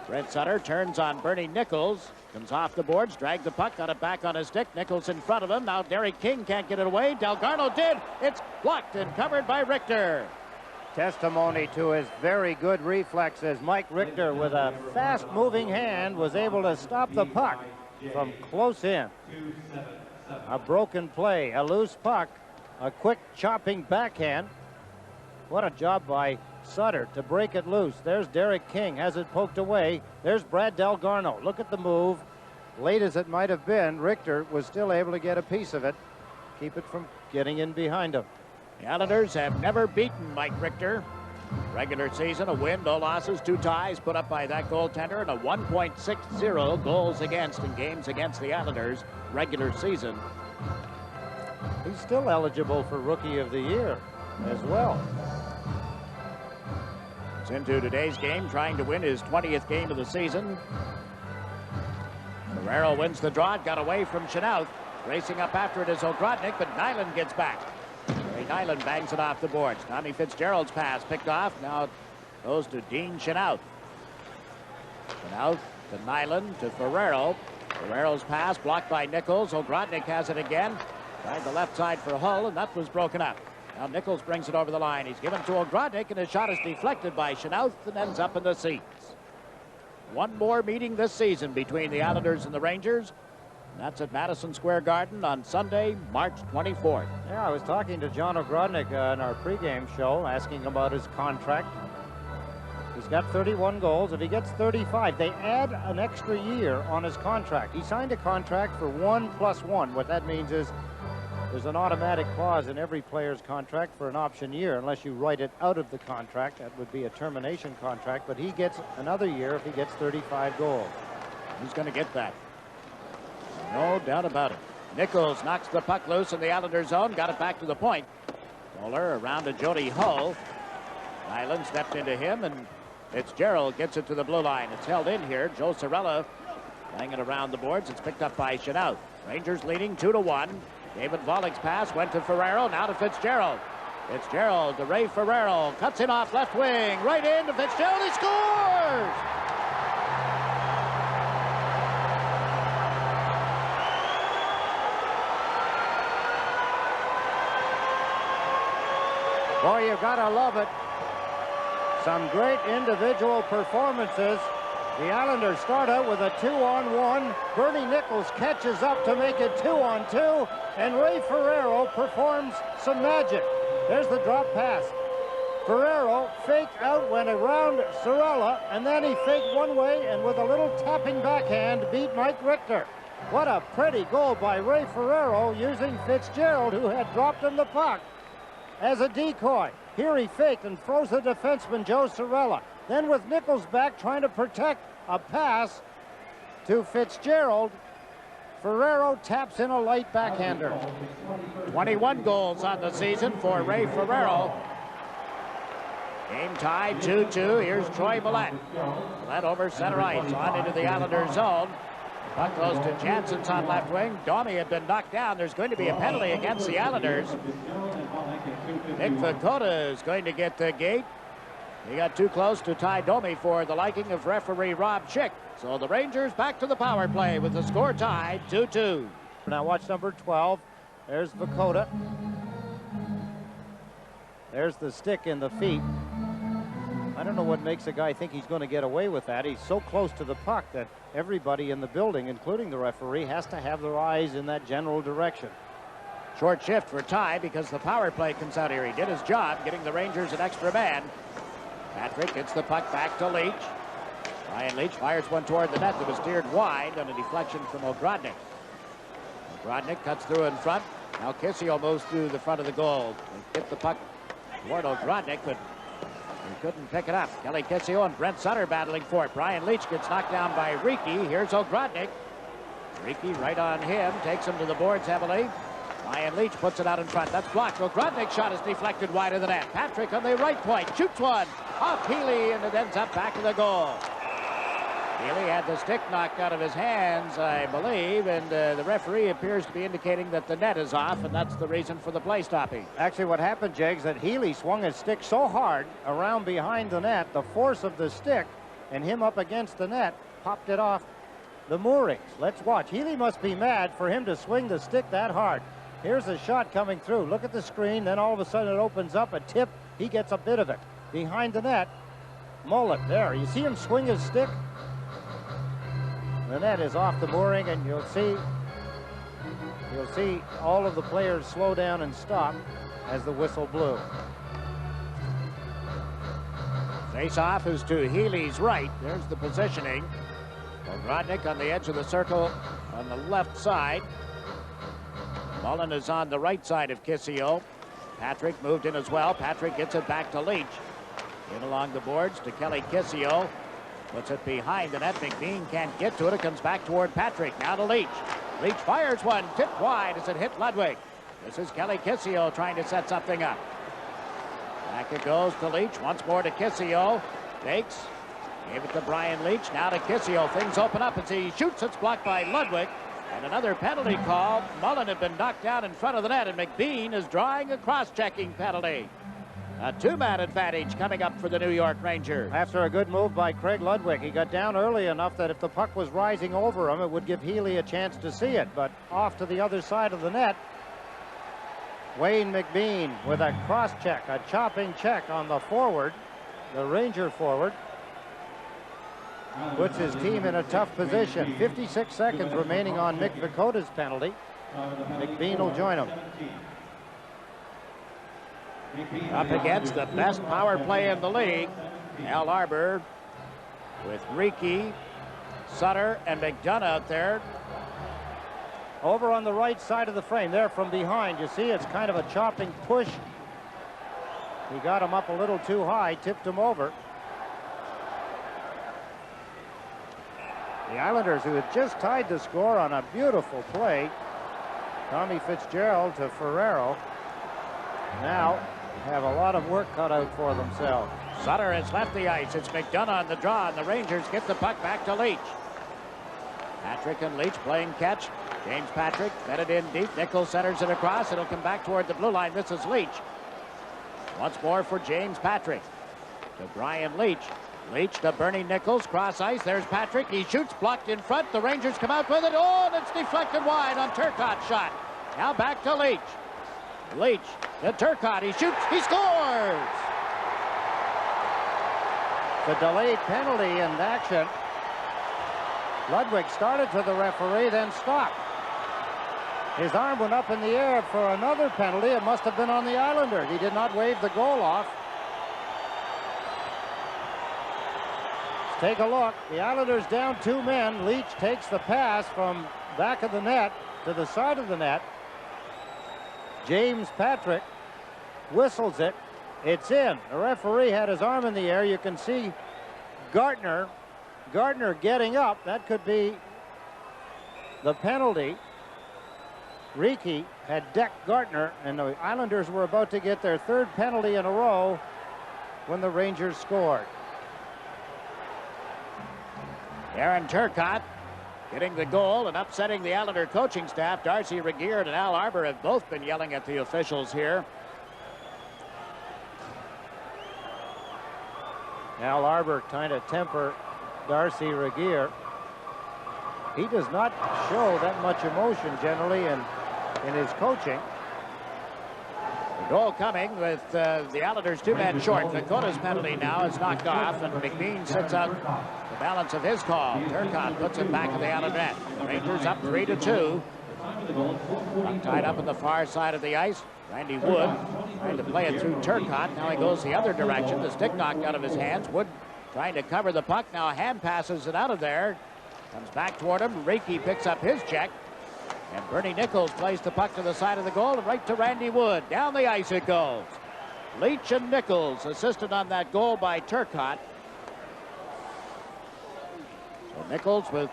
Brent Sutter turns on Bernie Nichols. Comes off the boards, dragged the puck, got it back on his stick. Nichols in front of him. Now Derek King can't get it away. Delgarno did. It's blocked and covered by Richter. Testimony to his very good reflexes. Mike Richter, with a fast-moving hand, was able to stop the puck from close in. A broken play, a loose puck, a quick chopping backhand. What a job by Sutter to break it loose. There's Derek King, has it poked away. There's Brad Delgarno. Look at the move. Late as it might have been, Richter was still able to get a piece of it, keep it from getting in behind him. The Islanders have never beaten Mike Richter. Regular season, a win, no losses, 2 ties put up by that goaltender, and a 1.60 goals against in games against the Islanders regular season. He's still eligible for Rookie of the Year as well. It's into today's game, trying to win his 20th game of the season. Ferrero wins the draw, got away from Chenault. Racing up after it is Ogrodnik, but Nyland gets back. Nyland bangs it off the boards. Tommy Fitzgerald's pass picked off. Now it goes to Dean Chenault. Chenault to Nyland to Ferrero. Ferrero's pass blocked by Nichols. Ogrodnik has it again. Tried the left side for Hull, and that was broken up. Now Nichols brings it over the line. He's given to Ogrodnik, and his shot is deflected by Chenault and ends up in the seats. One more meeting this season between the Islanders and the Rangers. That's at Madison Square Garden on Sunday, March 24th. Yeah, I was talking to John Ogrodnik in our pregame show, asking about his contract. He's got 31 goals. If he gets 35, they add an extra year on his contract. He signed a contract for 1+1. What that means is there's an automatic clause in every player's contract for an option year, unless you write it out of the contract. That would be a termination contract, but he gets another year if he gets 35 goals. He's going to get that. No doubt about it. Nichols knocks the puck loose in the Islander zone. Got it back to the point. Bowler around to Jody Hull. Nyland stepped into him, and Fitzgerald gets it to the blue line. It's held in here. Joe Cirella playing it around the boards. It's picked up by Chenault. Rangers leading 2-1. David Volek's pass went to Ferrero. Now to Fitzgerald. Fitzgerald to Ray Ferrero. Cuts in off left wing. Right into Fitzgerald. He scores! Boy, you gotta love it. Some great individual performances. The Islanders start out with a 2-on-1. Bernie Nichols catches up to make it 2-on-2. And Ray Ferrero performs some magic. There's the drop pass. Ferrero faked out, went around Cirella, and then he faked one way and with a little tapping backhand beat Mike Richter. What a pretty goal by Ray Ferrero using Fitzgerald, who had dropped him the puck, as a decoy. Here he faked and froze the defenseman Joe Cirella. Then with Nichols back trying to protect a pass to Fitzgerald, Ferrero taps in a light backhander. 21 goals on the season for Ray Ferrero. Game tied 2-2. Here's Troy Millette. Millette over center ice, on into the Islanders zone. Puck goes to Jansen's on left wing. Domi had been knocked down. There's going to be a penalty against the Islanders. Nick Vakota is going to get the gate. He got too close to Ty Domi for the liking of referee Rob Chick. So the Rangers back to the power play with the score tied 2-2. Now watch number 12. There's Vakota. There's the stick in the feet. I don't know what makes a guy think he's going to get away with that. He's so close to the puck that everybody in the building, including the referee, has to have their eyes in that general direction. Short shift for Ty because the power play comes out here. He did his job getting the Rangers an extra man. Patrick gets the puck back to Leach. Ryan Leach fires one toward the net that was steered wide on a deflection from Ogrodnik. Ogrodnik cuts through in front. Now Kissio moves through the front of the goal. They get the puck toward Ogrodnik, but he couldn't pick it up. Kelly Kissio and Brent Sutter battling for it. Brian Leach gets knocked down by Riki. Here's Ogrodnik. Riki right on him, takes him to the boards heavily. Brian Leach puts it out in front. That's blocked. Ogrodnik's shot is deflected wide of the net. Patrick on the right point shoots one off Healy, and it ends up back of the goal. Healy had the stick knocked out of his hands, I believe, and the referee appears to be indicating that the net is off, and that's the reason for the play stopping. Actually, what happened, Jiggs, that Healy swung his stick so hard around behind the net, the force of the stick and him up against the net popped it off the moorings. Let's watch. Healy must be mad for him to swing the stick that hard. Here's a shot coming through. Look at the screen. Then all of a sudden it opens up. A tip. He gets a bit of it. Behind the net. Mullet there. You see him swing his stick? The net is off the mooring, and you'll see all of the players slow down and stop as the whistle blew. Face-off is to Healy's right. There's the positioning. Ogrodnik on the edge of the circle on the left side. Mullen is on the right side of Kissio. Patrick moved in as well. Patrick gets it back to Leach. In along the boards to Kelly Kissio. Puts it behind the net. McBean can't get to it. It comes back toward Patrick. Now to Leach. Leach fires one. Tipped wide as it hit Ludwig. This is Kelly Kissio trying to set something up. Back it goes to Leach. Once more to Kissio. Fakes. Gave it to Brian Leach. Now to Kissio. Things open up as he shoots. It's blocked by Ludwig. And another penalty call. Mullen had been knocked down in front of the net, and McBean is drawing a cross-checking penalty. A two-man advantage coming up for the New York Rangers. After a good move by Craig Ludwig, he got down early enough that if the puck was rising over him, it would give Healy a chance to see it. But off to the other side of the net, Wayne McBean with a cross-check, a chopping check on the forward, the Ranger forward. Puts his team in a tough position. 56 seconds remaining on Mick Vakota's penalty. McBean will join him. Up against the best power play in the league. Al Arbor with Rieke, Sutter, and McDonough out there. Over on the right side of the frame, there from behind. You see it's kind of a chopping push. He got him up a little too high, tipped him over. The Islanders, who had just tied the score on a beautiful play, Tommy Fitzgerald to Ferrero, now have a lot of work cut out for themselves. Sutter has left the ice. It's McDonough on the draw, and the Rangers get the puck back to Leach. Patrick and Leach playing catch. James Patrick fed it in deep. Nichols centers it across. It'll come back toward the blue line. This is Leach. Once more for James Patrick. To Brian Leach. Leach to Bernie Nichols. Cross ice. There's Patrick. He shoots. Blocked in front. The Rangers come out with it. Oh, and it's deflected wide on Turcotte's shot. Now back to Leach. Leach to Turcotte. He shoots. He scores! The delayed penalty in action. Ludwig started to the referee, then stopped. His arm went up in the air for another penalty. It must have been on the Islanders. He did not wave the goal off. Let's take a look. The Islanders down 2 men. Leach takes the pass from back of the net to the side of the net. James Patrick whistles it. It's in. The referee had his arm in the air. You can see Gardner getting up. That could be the penalty. Rieke had decked Gardner, and the Islanders were about to get their 3rd penalty in a row when the Rangers scored. Aaron Turcotte getting the goal and upsetting the Islander coaching staff. Darcy Regeard and Al Arbor have both been yelling at the officials here. Al Arbor trying to temper Darcy Regeard. He does not show that much emotion generally in his coaching. The goal coming with the Islanders 2 men short. Vakota's penalty now is knocked off, and McBean sits out the balance of his call. Turcotte puts it back of the Islander net. The Rangers up 3-2. Tied up on the far side of the ice. Randy Wood trying to play it through Turcotte. Now he goes the other direction. The stick knocked out of his hands. Wood trying to cover the puck. Now hand passes it out of there. Comes back toward him. Rieke picks up his check. And Bernie Nichols plays the puck to the side of the goal and right to Randy Wood. Down the ice it goes. Leach and Nichols assisted on that goal by Turcotte. So Nichols with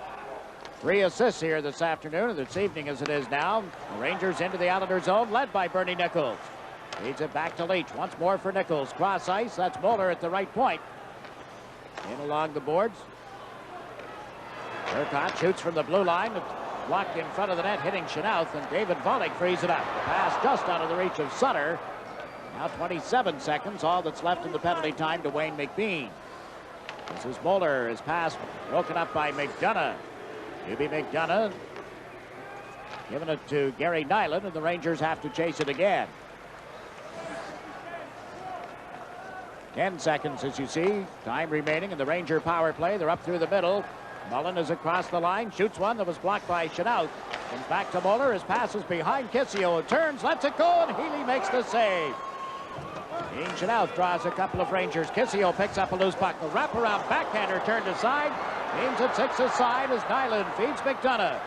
3 assists here this afternoon, and this evening as it is now. The Rangers into the Islander zone, led by Bernie Nichols. Leads it back to Leach. Once more for Nichols. Cross ice. That's Moeller at the right point. In along the boards. Turcotte shoots from the blue line. Blocked in front of the net, hitting Chenoweth, and David Volek frees it up. The pass just out of the reach of Sutter. Now 27 seconds, all that's left in the penalty time to Wayne McBean. This is Moeller. His pass broken up by McDonough. Doobie McDonough giving it to Gary Nyland, and the Rangers have to chase it again. 10 seconds, as you see. Time remaining in the Ranger power play. They're up through the middle. Mullen is across the line, shoots one that was blocked by Chenoweth. Comes back to Moeller. His pass is behind Kissio. Turns, lets it go, and Healy makes the save. Dean Chenoweth draws a couple of Rangers. Kissio picks up a loose puck. The wraparound backhander turned aside. Aims at 6 aside as Nyland feeds McDonough.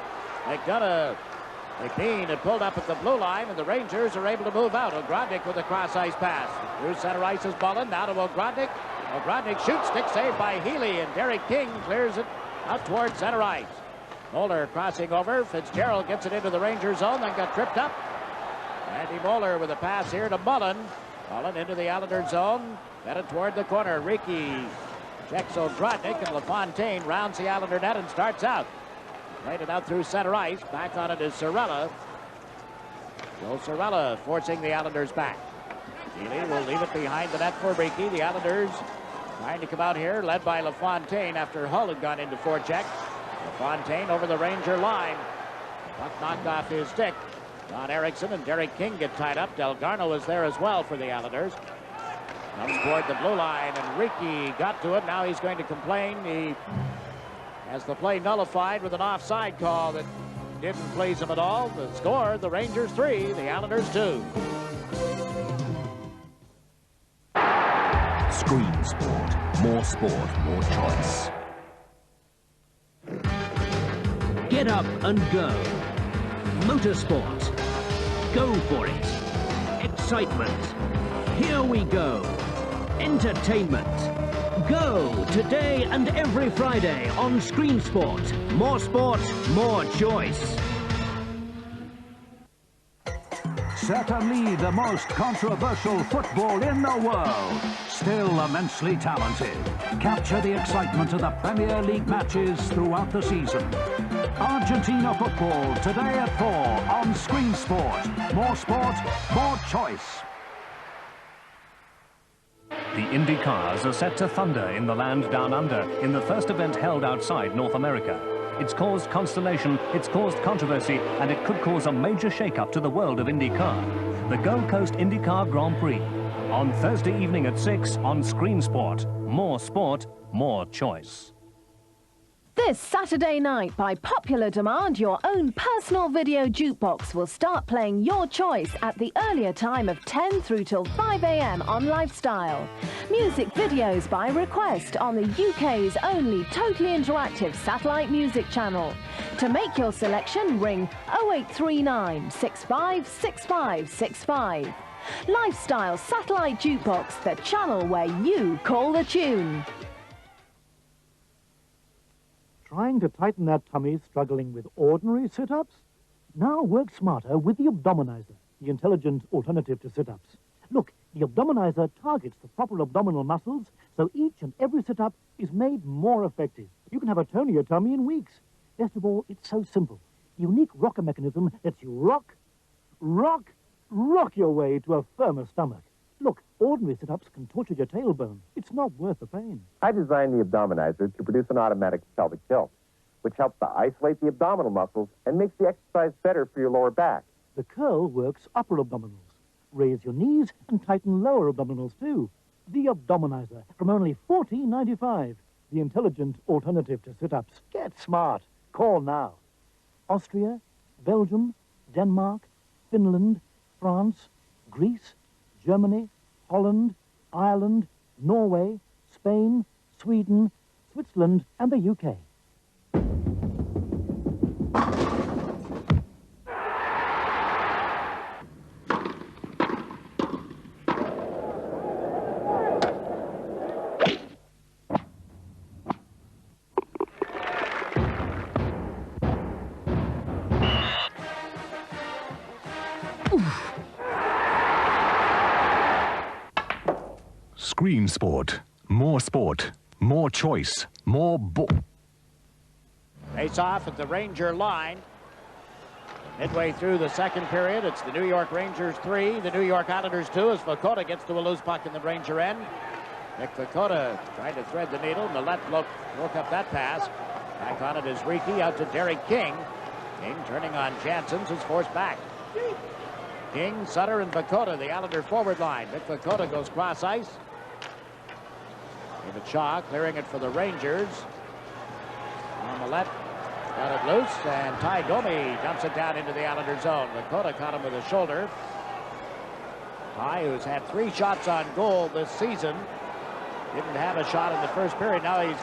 McBean had pulled up at the blue line, and the Rangers are able to move out. Ogrodnik with a cross-ice pass. Through center ice is Mullen. Now to Ogrodnik. Ogrodnik shoots. Stick saved by Healy, and Derek King clears it out towards center ice. Moeller crossing over. Fitzgerald gets it into the Ranger zone, then got tripped up. Andy Moeller with a pass here to Mullen. Mullen into the Islander zone. Headed toward the corner. Rieke checks Ogrodnik, and LaFontaine rounds the Islander net and starts out. Played it out through center ice. Back on it is Sorella. Joe Sorella forcing the Islanders back. Healy will leave it behind the net for Rieke. The Islanders trying to come out here, led by LaFontaine after Hull had gone into forecheck. LaFontaine over the Ranger line. Puck knocked off his stick. Don Erickson and Derek King get tied up. Delgarno is there as well for the Islanders. Comes toward the blue line, and Rieke got to it. Now he's going to complain. He has the play nullified with an offside call that didn't please him at all. The score, the Rangers 3, the Islanders 2. Screen Sport. More sport, more choice. Get up and go. Motorsport. Go for it. Excitement. Here we go. Entertainment. Go today and every Friday on Screen Sport. More sport, more choice. Certainly the most controversial football in the world. Still immensely talented. Capture the excitement of the Premier League matches throughout the season. Argentina football today at 4 on Screen Sport. More sport, more choice. The Indy cars are set to thunder in the land down under in the first event held outside North America. It's caused consternation, it's caused controversy, and it could cause a major shake-up to the world of IndyCar. The Gold Coast IndyCar Grand Prix. On Thursday evening at 6 on Screen Sport. More sport, more choice. This Saturday night, by popular demand, your own personal video jukebox will start playing your choice at the earlier time of 10 through till 5 a.m. on Lifestyle. Music videos by request on the UK's only totally interactive satellite music channel. To make your selection, ring 0839 65 65 65. Lifestyle Satellite Jukebox, the channel where you call the tune. Trying to tighten that tummy, struggling with ordinary sit-ups? Now work smarter with the Abdominizer, the intelligent alternative to sit-ups. Look, the Abdominizer targets the proper abdominal muscles, so each and every sit-up is made more effective. You can have a tonier tummy in weeks. Best of all, it's so simple. The unique rocker mechanism lets you rock your way to a firmer stomach. Look, ordinary sit-ups can torture your tailbone. It's not worth the pain. I designed the Abdominizer to produce an automatic pelvic tilt, which helps to isolate the abdominal muscles and makes the exercise better for your lower back. The curl works upper abdominals. Raise your knees and tighten lower abdominals, too. The Abdominizer, from only $14.95. The intelligent alternative to sit-ups. Get smart. Call now. Austria, Belgium, Denmark, Finland, France, Greece, Germany, Holland, Ireland, Norway, Spain, Sweden, Switzerland, and the UK. Screen Sport. More sport, more choice, more Face off at the Ranger line. Midway through the second period, it's the New York Rangers 3, the New York Islanders 2, as Vakota gets to a loose puck in the Ranger end. Nick Vakota trying to thread the needle. Millette broke up that pass. Back on it is Rieke, out to Derek King. King turning on Janssens, is forced back. King, Sutter, and Vakota, the Islander forward line. Nick Vakota goes cross ice. David Shaw clearing it for the Rangers. Millette got it loose, and Ty Domi dumps it down into the Islander zone. Vakota caught him with a shoulder. Ty, who's had 3 shots on goal this season, didn't have a shot in the first period. Now he's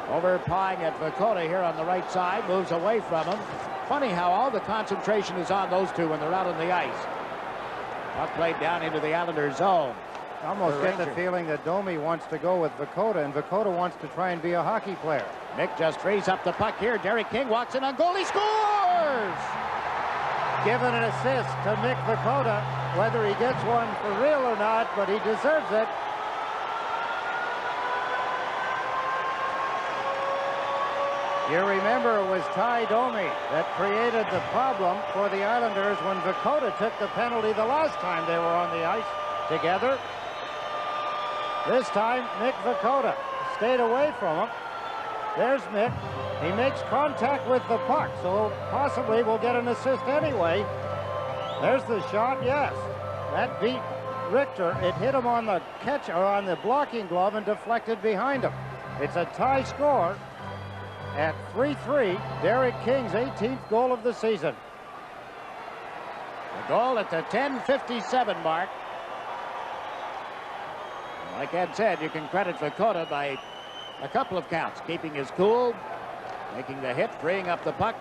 overpawing at Vakota here on the right side, moves away from him. Funny how all the concentration is on those two when they're out on the ice. Puck played down into the Islander zone. Almost get the feeling that Domi wants to go with Vakota, and Vakota wants to try and be a hockey player. Nick just frees up the puck here. Derek King walks in on goal. He scores! Given an assist to Mick Vakota, whether he gets one for real or not, but he deserves it. You remember it was Ty Domi that created the problem for the Islanders when Vakota took the penalty the last time they were on the ice together. This time, Mick Vakota stayed away from him. There's Mick. He makes contact with the puck, so possibly we'll get an assist anyway. There's the shot, yes. That beat Richter. It hit him on the catch or on the blocking glove and deflected behind him. It's a tie score at 3-3. Derek King's 18th goal of the season. The goal at the 10:57 mark. Like Ed said, you can credit Vakota by a couple of counts, keeping his cool, making the hit, freeing up the puck.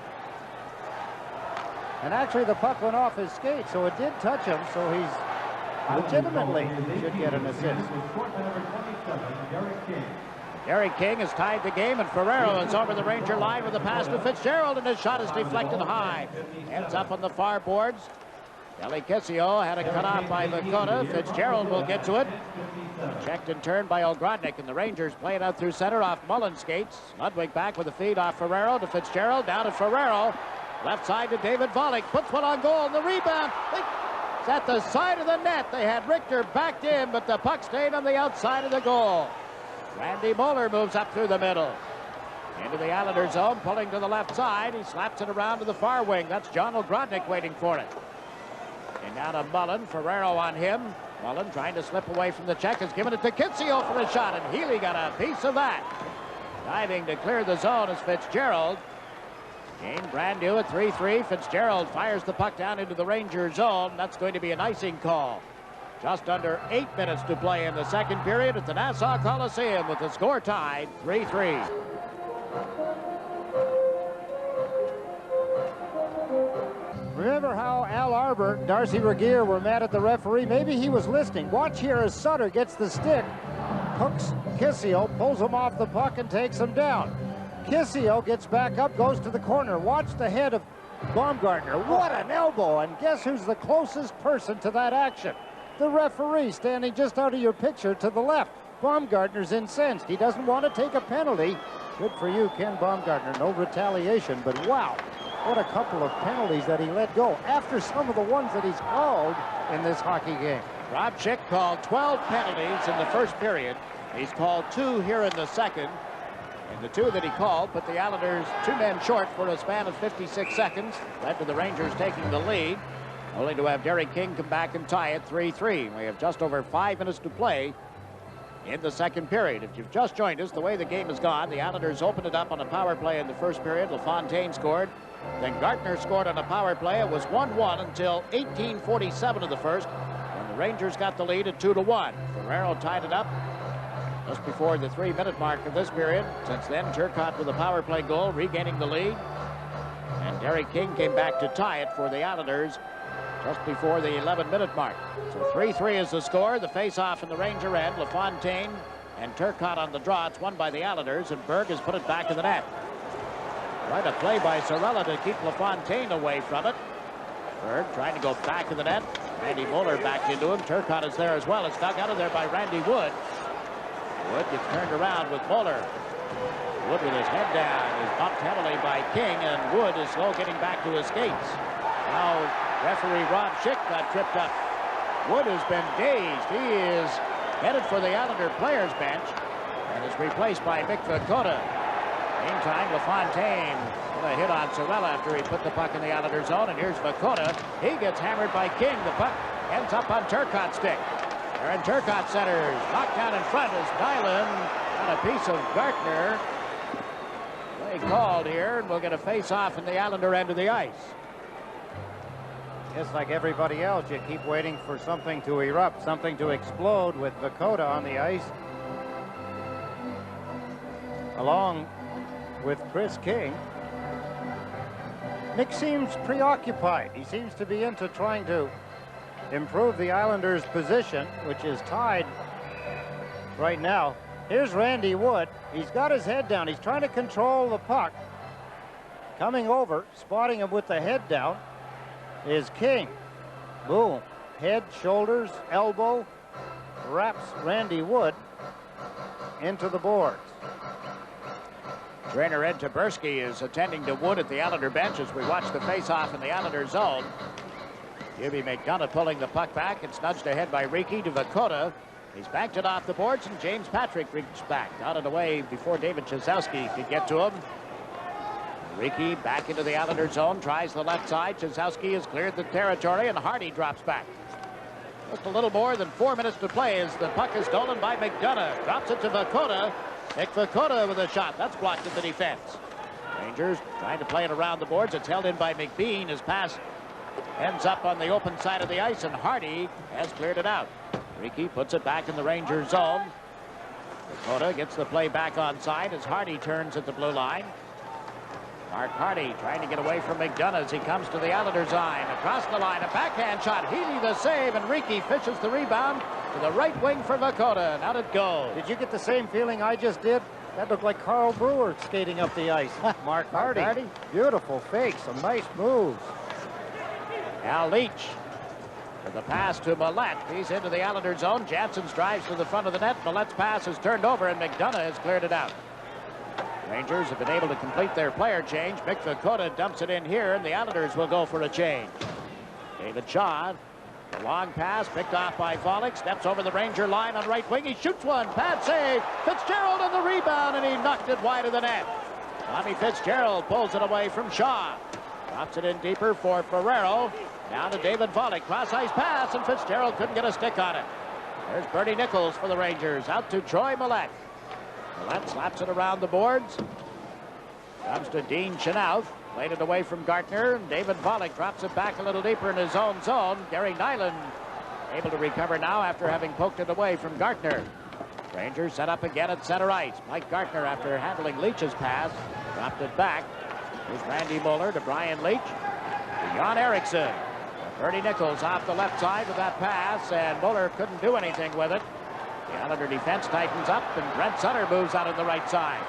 And actually the puck went off his skate, so it did touch him, so he's legitimately should get an assist. Derek King has tied the game, and Ferrero is over the Ranger line with a pass to Fitzgerald, and his shot is deflected high. Ends up on the far boards. Kelly Kissio had it cut off by Vakota. Fitzgerald will get to it. Checked and turned by Ogrodnik, and the Rangers play it out through center off Mullen's skates. Ludwig back with a feed off Ferrero to Fitzgerald, down to Ferrero. Left side to David Volek, puts one on goal, and the rebound. It's at the side of the net. They had Richter backed in, but the puck stayed on the outside of the goal. Randy Moeller moves up through the middle. Into the Islander zone, pulling to the left side. He slaps it around to the far wing. That's John Ogrodnik waiting for it. And now to Mullen. Ferrero on him. Mullen trying to slip away from the check. Has given it to Kitsio for a shot, and Healy got a piece of that. Diving to clear the zone is Fitzgerald. Game brand new at 3-3. Fitzgerald fires the puck down into the Ranger zone. That's going to be an icing call. Just under 8 minutes to play in the second period at the Nassau Coliseum with the score tied 3-3. Remember how Al Arbor and Darcy Regier were mad at the referee? Maybe he was listening. Watch here as Sutter gets the stick, hooks Kissio, pulls him off the puck and takes him down. Kissio gets back up, goes to the corner. Watch the head of Baumgartner. What an elbow! And guess who's the closest person to that action? The referee, standing just out of your picture to the left. Baumgartner's incensed. He doesn't want to take a penalty. Good for you, Ken Baumgartner. No retaliation, but wow, what a couple of penalties that he let go after some of the ones that he's called in this hockey game. Rob Schick called 12 penalties in the first period. He's called 2 here in the second. And the 2 that he called put the Islanders 2 men short for a span of 56 seconds. Led to the Rangers taking the lead, only to have Derek King come back and tie it 3-3. We have just over 5 minutes to play in the second period. If you've just joined us, the way the game has gone, the Islanders opened it up on a power play in the first period. LaFontaine scored. Then Gartner scored on a power play. It was 1-1 until 18:47 of the first, when the Rangers got the lead at 2-1. Ferrero tied it up just before the 3-minute mark of this period. Since then, Turcotte with a power play goal, regaining the lead. And Derek King came back to tie it for the Islanders just before the 11-minute mark. So 3-3 is the score. The face-off in the Ranger end. LaFontaine and Turcotte on the draw. It's won by the Islanders, and Berg has put it back in the net. Right a play by Sorella to keep LaFontaine away from it. Berg trying to go back in the net. Randy Moeller back into him. Turcotte is there as well. It's dug out of there by Randy Wood. Wood gets turned around with Moeller. Wood with his head down is bumped heavily by King, and Wood is slow getting back to his skates. Now referee Rob Schick got tripped up. Wood has been dazed. He is headed for the Islander players bench and is replaced by Mick Vakota. Meantime, LaFontaine with a hit on Sorella after he put the puck in the Islander zone, and here's Vakota. He gets hammered by King. The puck ends up on Turcotte's stick. Aaron Turcotte centers. Knocked down in front is Dylan. Got a piece of Gartner. Play called here, and we'll get a face-off in the Islander end of the ice. Just like everybody else, you keep waiting for something to erupt, something to explode with Vakota on the ice, along with Chris King. Nick seems preoccupied. He seems to be into trying to improve the Islanders' position, which is tied right now. Here's Randy Wood. He's got his head down. He's trying to control the puck. Coming over, spotting him with the head down, is King. Boom. Head, shoulders, elbow, wraps Randy Wood into the boards. Trainer Ed Taberski is attending to Wood at the Islander bench as we watch the face-off in the Islander zone. Jimmy McDonald pulling the puck back. It's nudged ahead by Riki to Vakota. He's backed it off the boards, and James Patrick reached back. Out and away before David Chizowski could get to him. Riki back into the Islander zone, tries the left side. Chizowski has cleared the territory, and Hardy drops back. Just a little more than 4 minutes to play as the puck is stolen by McDonough. Drops it to Vakota. Nick Vakota with a shot. That's blocked at the defense. Rangers trying to play it around the boards. It's held in by McBean. His pass ends up on the open side of the ice, and Hardy has cleared it out. Riki puts it back in the Rangers zone. Vakota gets the play back onside as Hardy turns at the blue line. Mark Hardy trying to get away from McDonough as he comes to the Islanders' line. Across the line, a backhand shot. Healy the save, and Riki fishes the rebound to the right wing for Vakota, and out it goes. Did you get the same feeling I just did? That looked like Carl Brewer skating up the ice. Mark Hardy. Beautiful fake, some nice moves. Al Leach with the pass to Millette. He's into the Islanders' zone. Jansen's drives to the front of the net. Millette's pass is turned over, and McDonough has cleared it out. Rangers have been able to complete their player change. Mick Vakota dumps it in here, and the Islanders will go for a change. David Shaw, the long pass picked off by Volek, steps over the Ranger line on right wing. He shoots one, pad save. Fitzgerald on the rebound, and he knocked it wide of the net. Tommy Fitzgerald pulls it away from Shaw. Drops it in deeper for Ferrero. Down to David Volek, cross-ice pass, and Fitzgerald couldn't get a stick on it. There's Bertie Nichols for the Rangers, out to Troy Millette. Millette slaps it around the boards. Comes to Dean Chenoweth. Played it away from Gartner. David Volek drops it back a little deeper in his own zone. Gary Nyland able to recover now after having poked it away from Gartner. Rangers set up again at center ice. Mike Gartner, after handling Leach's pass, dropped it back. Here's Randy Mueller to Brian Leach. To Jan Eriksson. Bertie Nichols off the left side with that pass, and Mueller couldn't do anything with it. The Islander defense tightens up, and Brent Sutter moves out on the right side.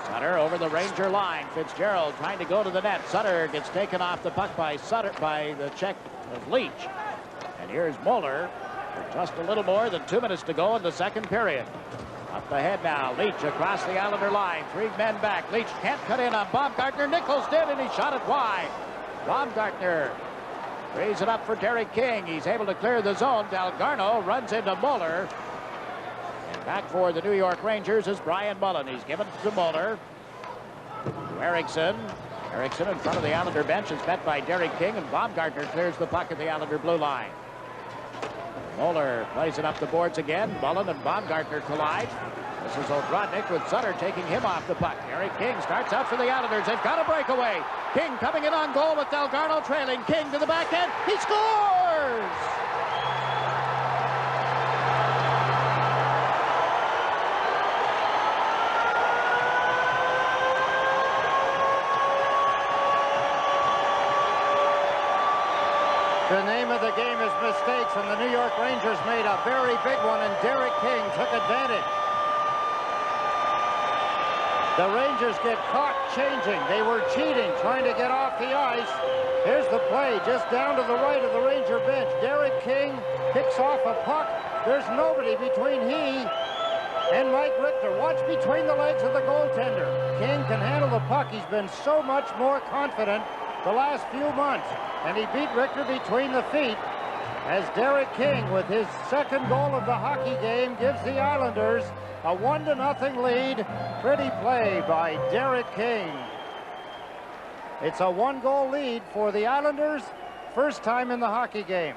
Sutter over the Ranger line. Fitzgerald trying to go to the net. Sutter gets taken off the puck by the check of Leach. And here's Mueller with just a little more than 2 minutes to go in the second period. Up ahead now. Leach across the Islander line. 3 men back. Leach can't cut in on Baumgartner. Nichols did, and he shot it wide. Baumgartner raise it up for Derek King. He's able to clear the zone. Dalgarno runs into Mueller. And back for the New York Rangers is Brian Mullen. He's given it to Mueller. To Eriksson. Eriksson in front of the Islander bench is met by Derek King, and Baumgartner clears the puck at the Islander blue line. Mueller plays it up the boards again. Mullen and Baumgartner collide. This is Odrodnik with Sutter taking him off the puck. Derek King starts out for the Islanders. They've got a breakaway. King coming in on goal with Dalgarno trailing. King to the backhand. He scores! The name of the game is mistakes, and the New York Rangers made a very big one, and Derek King took advantage. The Rangers get caught changing. They were cheating, trying to get off the ice. Here's the play, just down to the right of the Ranger bench. Derek King picks off a puck. There's nobody between he and Mike Richter. Watch between the legs of the goaltender. King can handle the puck. He's been so much more confident the last few months. And he beat Richter between the feet as Derek King, with his second goal of the hockey game, gives the Islanders a 1-0 lead. Pretty play by Derek King. It's a 1-goal lead for the Islanders. First time in the hockey game.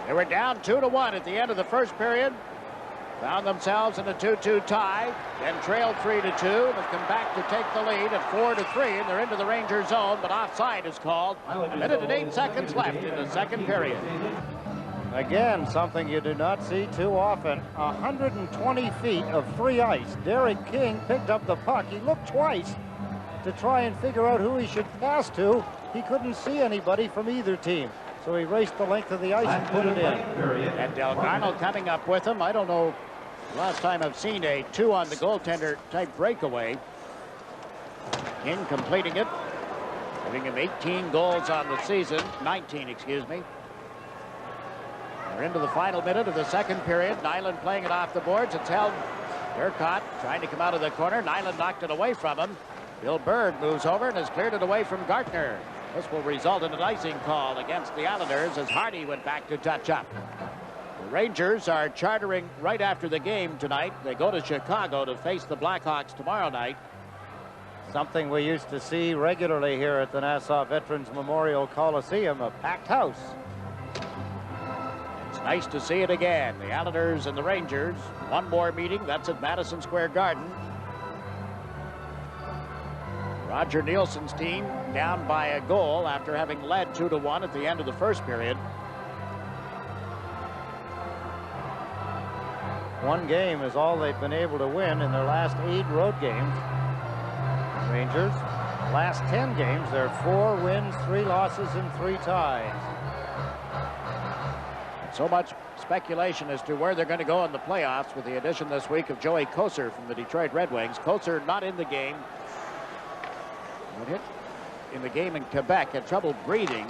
They were down 2-1 at the end of the first period. Found themselves in a 2-2 tie, then trailed 3-2, and have come back to take the lead at 4-3, and they're into the Ranger zone, but offside is called. 1 minute and 8 seconds left in the second period. Again, something you do not see too often. 120 feet of free ice. Derek King picked up the puck. He looked twice to try and figure out who he should pass to. He couldn't see anybody from either team. So he raced the length of the ice and put it in. And Dalgarno coming up with him. I don't know, last time I've seen a 2 on the goaltender type breakaway. King completing it, giving him 18 goals on the season, 19, excuse me. We're into the final minute of the second period. Nyland playing it off the boards. It's held. Turcotte trying to come out of the corner. Nyland knocked it away from him. Bill Bird moves over and has cleared it away from Gartner. This will result in an icing call against the Islanders as Hardy went back to touch up. The Rangers are chartering right after the game tonight. They go to Chicago to face the Blackhawks tomorrow night. Something we used to see regularly here at the Nassau Veterans Memorial Coliseum, a packed house. It's nice to see it again. The Islanders and the Rangers. One more meeting. That's at Madison Square Garden. Roger Nielsen's team down by a goal after having led 2-1 at the end of the first period. One game is all they've been able to win in their last 8 road games. Rangers, last 10 games, they're 4 wins, 3 losses, and 3 ties. So much speculation as to where they're going to go in the playoffs with the addition this week of Joey Kocur from the Detroit Red Wings. Kocur not in the game. Hit in the game in Quebec, had trouble breathing,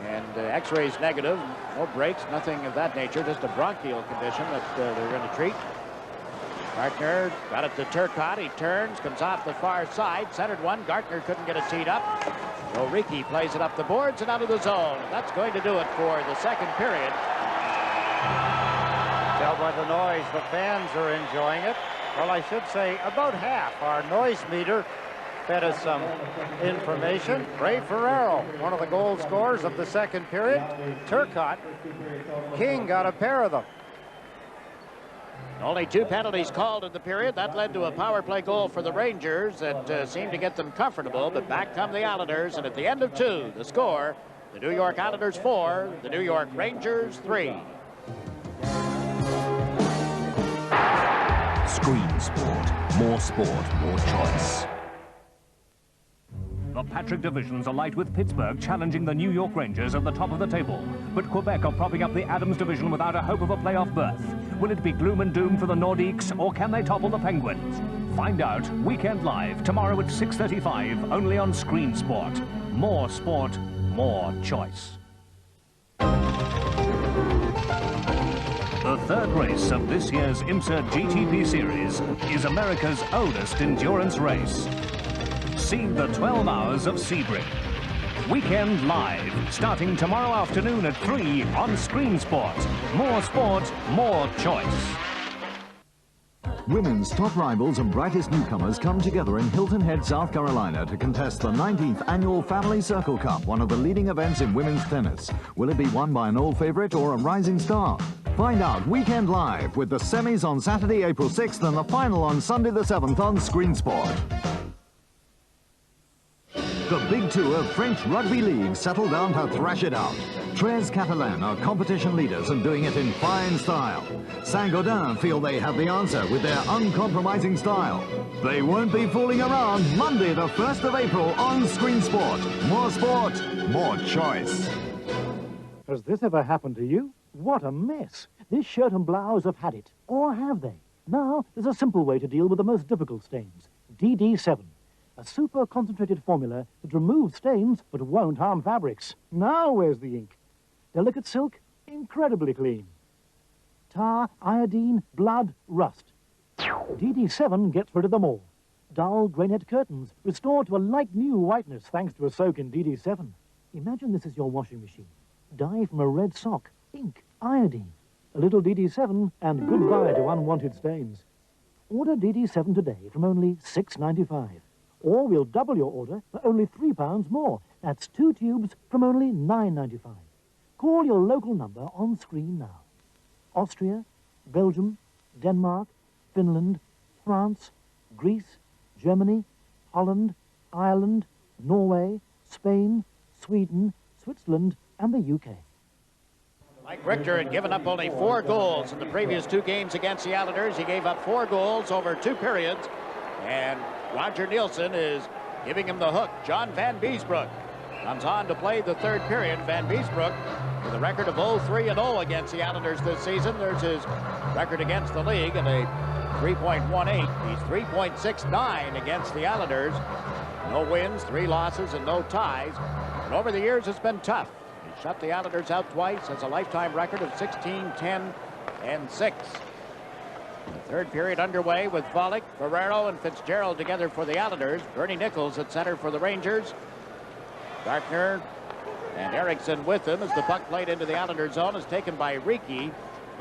and x-rays negative, no breaks, nothing of that nature, just a bronchial condition that they're going to treat. Gartner got it to Turcotte. He turns, comes off the far side, centered one. Gartner couldn't get it teed up. O'Reilly plays it up the boards and out of the zone. And that's going to do it for the second period. Tell by the noise, the fans are enjoying it. Well, I should say about half. Our noise meter fed us some information. Ray Ferraro, one of the goal scorers of the second period. Turcotte, King got a pair of them. Only 2 penalties called in the period. That led to a power play goal for the Rangers that seemed to get them comfortable, but back come the Islanders, and at the end of 2, the score, the New York Islanders 4, the New York Rangers 3. Screen Sport, more choice. The Patrick divisions alight with Pittsburgh challenging the New York Rangers at the top of the table. But Quebec are propping up the Adams division without a hope of a playoff berth. Will it be gloom and doom for the Nordiques, or can they topple the Penguins? Find out Weekend Live tomorrow at 6:35, only on Screen Sport, more choice. The third race of this year's IMSA GTP Series is America's oldest endurance race. See the 12 Hours of Sebring. Weekend Live, starting tomorrow afternoon at 3 on Screen Sport, more choice. Women's top rivals and brightest newcomers come together in Hilton Head, South Carolina to contest the 19th annual Family Circle Cup, one of the leading events in women's tennis. Will it be won by an old favorite or a rising star? Find out Weekend Live with the semis on Saturday, April 6th and the final on Sunday the 7th on Screen Sport. The Big Two of French Rugby League settle down to thrash it out. Tres Catalans are competition leaders and doing it in fine style. Saint-Gaudens feel they have the answer with their uncompromising style. They won't be fooling around Monday the 1st of April on Screen Sport, more choice. Has this ever happened to you? What a mess. This shirt and blouse have had it. Or have they? Now, there's a simple way to deal with the most difficult stains. DD7. A super concentrated formula that removes stains but won't harm fabrics. Now where's the ink? Delicate silk, incredibly clean. Tar, iodine, blood, rust. DD7 gets rid of them all. Dull granite curtains restored to a light new whiteness thanks to a soak in DD7. Imagine this is your washing machine. Dye from a red sock, ink, iodine. A little DD7 and goodbye to unwanted stains. Order DD7 today from only $6.95. Or we'll double your order for only £3 more. That's 2 tubes from only $9.95. Call your local number on screen now. Austria, Belgium, Denmark, Finland, France, Greece, Germany, Holland, Ireland, Norway, Spain, Sweden, Switzerland, and the UK. Mike Richter had given up only 4 goals in the previous 2 games against the Islanders. He gave up 4 goals over 2 periods. And Roger Nielsen is giving him the hook. John Van Beesbroek comes on to play the 3rd period. Van Beesbroek with a record of 0-3-0 against the Islanders this season. There's his record against the league and a 3.18. He's 3.69 against the Islanders. No wins, 3 losses, and no ties. And over the years, it's been tough. shut the Islanders out twice, has a lifetime record of 16, 10, and 6. The third period underway with Volek, Ferrero, and Fitzgerald together for the Islanders. Bernie Nichols at center for the Rangers. Gartner and Erickson with him as the puck played into the Islanders zone is taken by Riki.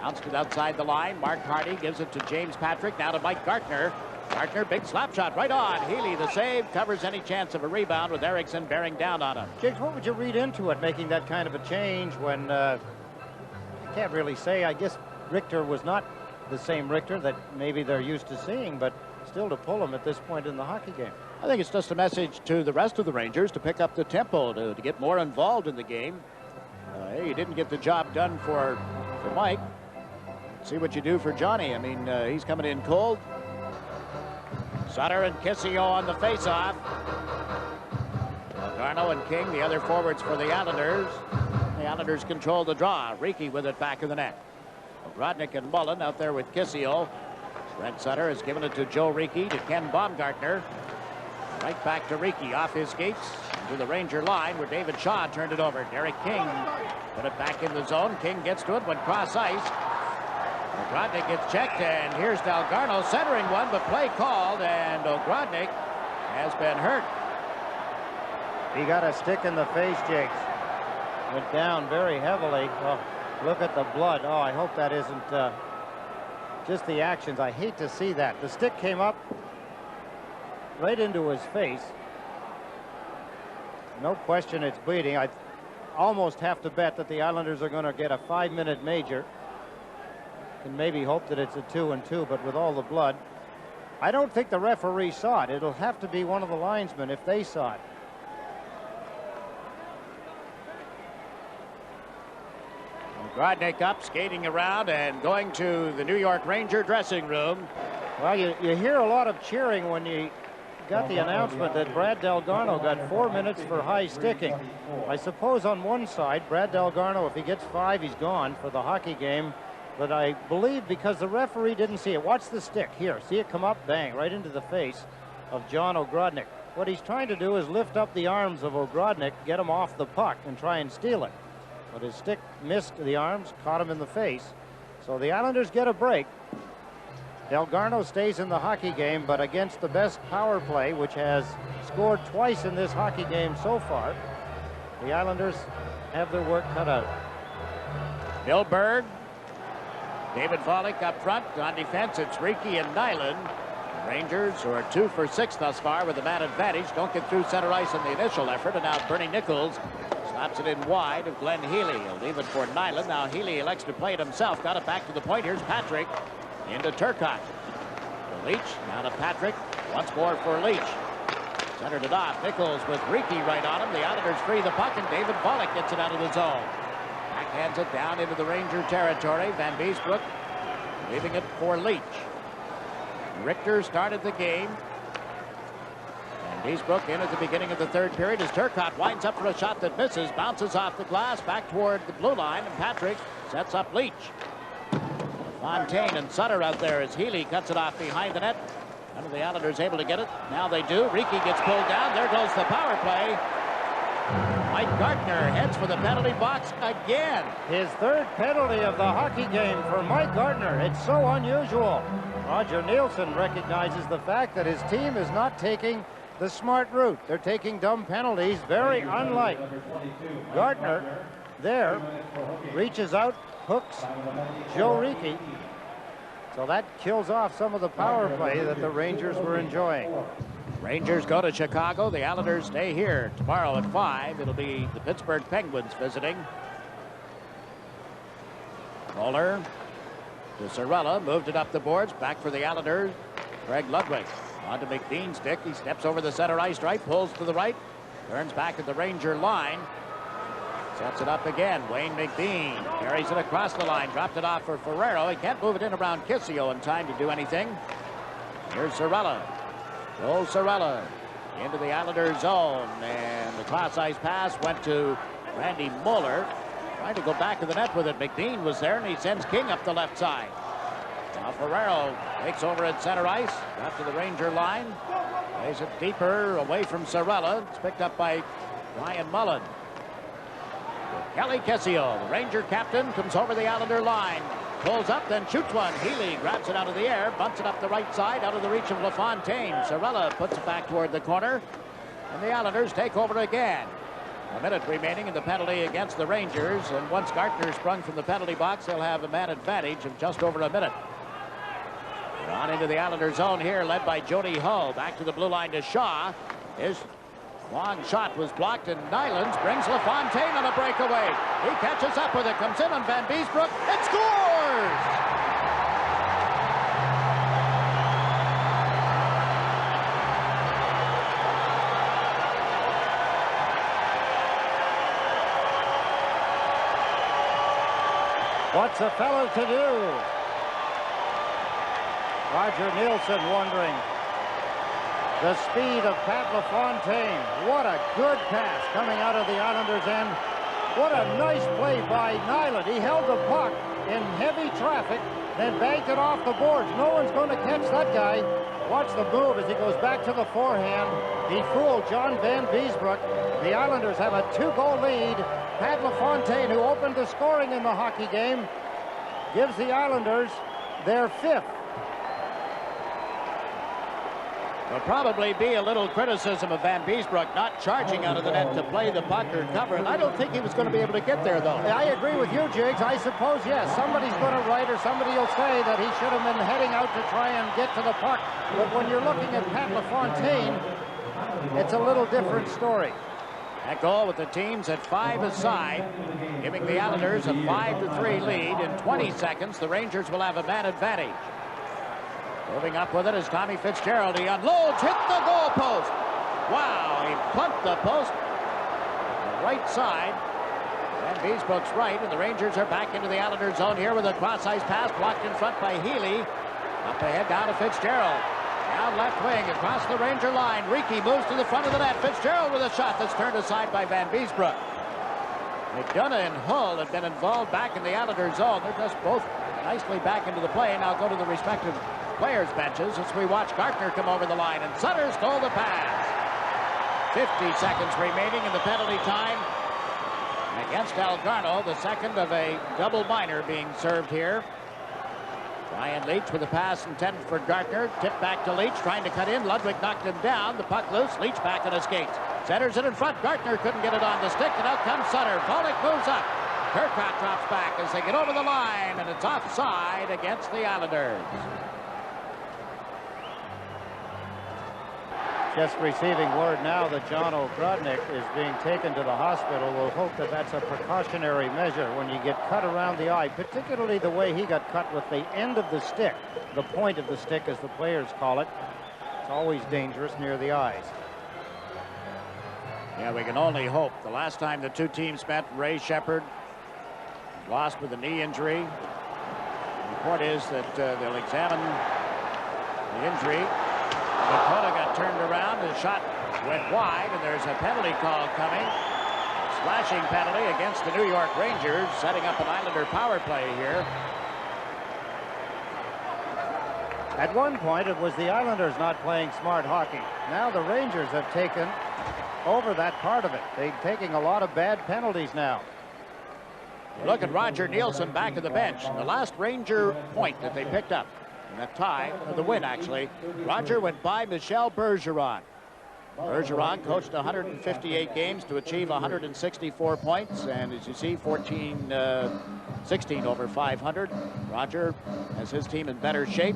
Bounced it outside the line. Mark Hardy gives it to James Patrick. Now to Mike Gartner. Gartner, big slap shot right on. Healy, the save, covers any chance of a rebound with Erickson bearing down on him. Jiggs, what would you read into it, making that kind of a change when you can't really say? I guess Richter was not the same Richter that maybe they're used to seeing, but still to pull him at this point in the hockey game. I think it's just a message to the rest of the Rangers to pick up the tempo, to get more involved in the game. Hey, you didn't get the job done for Mike. See what you do for Johnny. I mean, he's coming in cold. Sutter and Kissio on the faceoff. Garno and King, the other forwards for the Islanders. The Islanders control the draw. Riki with it back of the net. Grodnick and Mullen out there with Kissio. Brent Sutter has given it to Joe Riki, to Ken Baumgartner. Right back to Riki off his skates to the Ranger line where David Shaw turned it over. Derek King put it back in the zone. King gets to it, went cross ice. Ogrodnik gets checked, and here's Dalgarno centering one, but play called, and Ogrodnik has been hurt. He got a stick in the face, Jiggs. Went down very heavily. Oh, look at the blood. Oh, I hope that isn't just the actions. I hate to see that. The stick came up right into his face. No question it's bleeding. I almost have to bet that the Islanders are going to get a 5-minute major. Can maybe hope that it's a 2-2, but with all the blood, I don't think the referee saw it. It'll have to be one of the linesmen if they saw it. Grodnick up, skating around, and going to the New York Ranger dressing room. Well, you hear a lot of cheering when you got the announcement that Brad Dalgarno got 4 minutes for high sticking. I suppose on one side, Brad Dalgarno, if he gets 5, he's gone for the hockey game. But I believe because the referee didn't see it. Watch the stick here. See it come up, bang, right into the face of John Ogrodnik. What he's trying to do is lift up the arms of Ogrodnik, get him off the puck, and try and steal it. But his stick missed the arms, caught him in the face. So the Islanders get a break. Dalgarno stays in the hockey game, but against the best power play, which has scored twice in this hockey game so far, the Islanders have their work cut out. Bill Berg. David Volek up front. On defense, it's Riki and Nyland. The Rangers, who are 2 for 6 thus far with a man advantage, don't get through center ice in the initial effort. And now Bernie Nichols slaps it in wide of Glenn Healy. He'll leave it for Nyland. Now Healy elects to play it himself. Got it back to the point. Here's Patrick into Turcotte. To Leach. Now to Patrick. Once more for Leach. Centered it off. Nichols with Riki right on him. The Islanders free the puck, and David Volek gets it out of the zone. Backhands it down into the Ranger territory. Van Beesbrook leaving it for Leach. Richter started the game. And Beesbrook in at the beginning of the third period as Turcotte winds up for a shot that misses. Bounces off the glass back toward the blue line. And Patrick sets up Leach. Fontaine and Sutter out there as Healy cuts it off behind the net. None of the Islanders able to get it. Now they do. Riki gets pulled down. There goes the power play. Mike Gartner heads for the penalty box again. His third penalty of the hockey game for Mike Gartner. It's so unusual. Roger Nielsen recognizes the fact that his team is not taking the smart route. They're taking dumb penalties, very unlike Gartner. There, reaches out, hooks Joe Riki. So that kills off some of the power play that the Rangers were enjoying. Rangers go to Chicago. The Islanders stay here tomorrow at 5. It'll be the Pittsburgh Penguins visiting. Kohler to Sorella. Moved it up the boards. Back for the Islanders. Greg Ludwig. On to McBean's stick. He steps over the center ice stripe. Pulls to the right. Turns back at the Ranger line. Sets it up again. Wayne McBean carries it across the line. Dropped it off for Ferrero. He can't move it in around Kissio in time to do anything. Here's Sorella. Joel Sorella into the Islanders zone, and the cross ice pass went to Randy Mueller. Trying to go back to the net with it. McBean was there, and he sends King up the left side. Now Ferrero takes over at center ice. Got to the Ranger line. Plays it deeper away from Sorella. It's picked up by Ryan Mullen. Kelly Kessio, the Ranger captain, comes over the Islander line. Pulls up, then shoots one. Healy grabs it out of the air, bunts it up the right side, out of the reach of LaFontaine. Sorella puts it back toward the corner, and the Islanders take over again. A minute remaining in the penalty against the Rangers, and once Gartner sprung from the penalty box, they'll have a man advantage of just over a minute. We're on into the Islander zone here, led by Jody Hull. Back to the blue line to Shaw. His long shot was blocked, and Nylands brings LaFontaine on a breakaway. He catches up with it, comes in on Van Beesbroek, and scores! What's a fellow to do? Roger Nielsen wondering. The speed of Pat LaFontaine. What a good pass coming out of the Islanders' end. What a nice play by Nyland. He held the puck in heavy traffic, then banked it off the boards. No one's going to catch that guy. Watch the move as he goes back to the forehand. He fooled John Van Beesbroek. The Islanders have a 2-goal lead. Pat LaFontaine, who opened the scoring in the hockey game, gives the Islanders their 5th. There'll probably be a little criticism of Van Beesbroek not charging out of the net to play the puck or cover, and I don't think he was going to be able to get there, though. I agree with you, Jiggs. I suppose, yes, somebody's going to write or somebody will say that he should have been heading out to try and get to the puck. But when you're looking at Pat LaFontaine, it's a little different story. That goal with the teams at 5 aside, giving the Islanders a 5-3 lead. In 20 seconds, the Rangers will have a man advantage. Moving up with it is Tommy Fitzgerald. He unloads, hit the goal post. Wow, he pumped the post. The right side. Van Beesbroek's right, and the Rangers are back into the Islanders zone here with a cross-ice pass blocked in front by Healy. Up ahead down to Fitzgerald. Down left wing across the Ranger line. Reekie moves to the front of the net. Fitzgerald with a shot that's turned aside by Van Beesbroek. McDonough and Hull have been involved back in the Islanders zone. They're just both nicely back into the play. Now go to the respective players' benches as we watch Gartner come over the line, and Sutter stole the pass. 50 seconds remaining in the penalty time against Algarno, the second of a double minor being served here. Ryan Leach with a pass intended for Gartner. Tipped back to Leach, trying to cut in. Ludwig knocked him down. The puck loose. Leach back on his skates. Centers it in front. Gartner couldn't get it on the stick, and out comes Sutter. Volek moves up. Turcotte drops back as they get over the line, and it's offside against the Islanders. Just receiving word now that John Ogrodnik is being taken to the hospital. We'll hope that that's a precautionary measure when you get cut around the eye, particularly the way he got cut with the end of the stick, the point of the stick as the players call it. It's always dangerous near the eyes. Yeah, we can only hope. The last time the two teams met, Ray Shepard lost with a knee injury. The report is that they'll examine the injury. Dakota got turned around, the shot went wide, and there's a penalty call coming. Slashing penalty against the New York Rangers, setting up an Islander power play here. At one point, it was the Islanders not playing smart hockey. Now the Rangers have taken over that part of it. They're taking a lot of bad penalties now. Look at Roger Nielsen back at the bench. The last Ranger point that they picked up in that tie, or the win actually, Roger went by Michel Bergeron. Bergeron coached 158 games to achieve 164 points, and as you see, 16 over 500. Roger has his team in better shape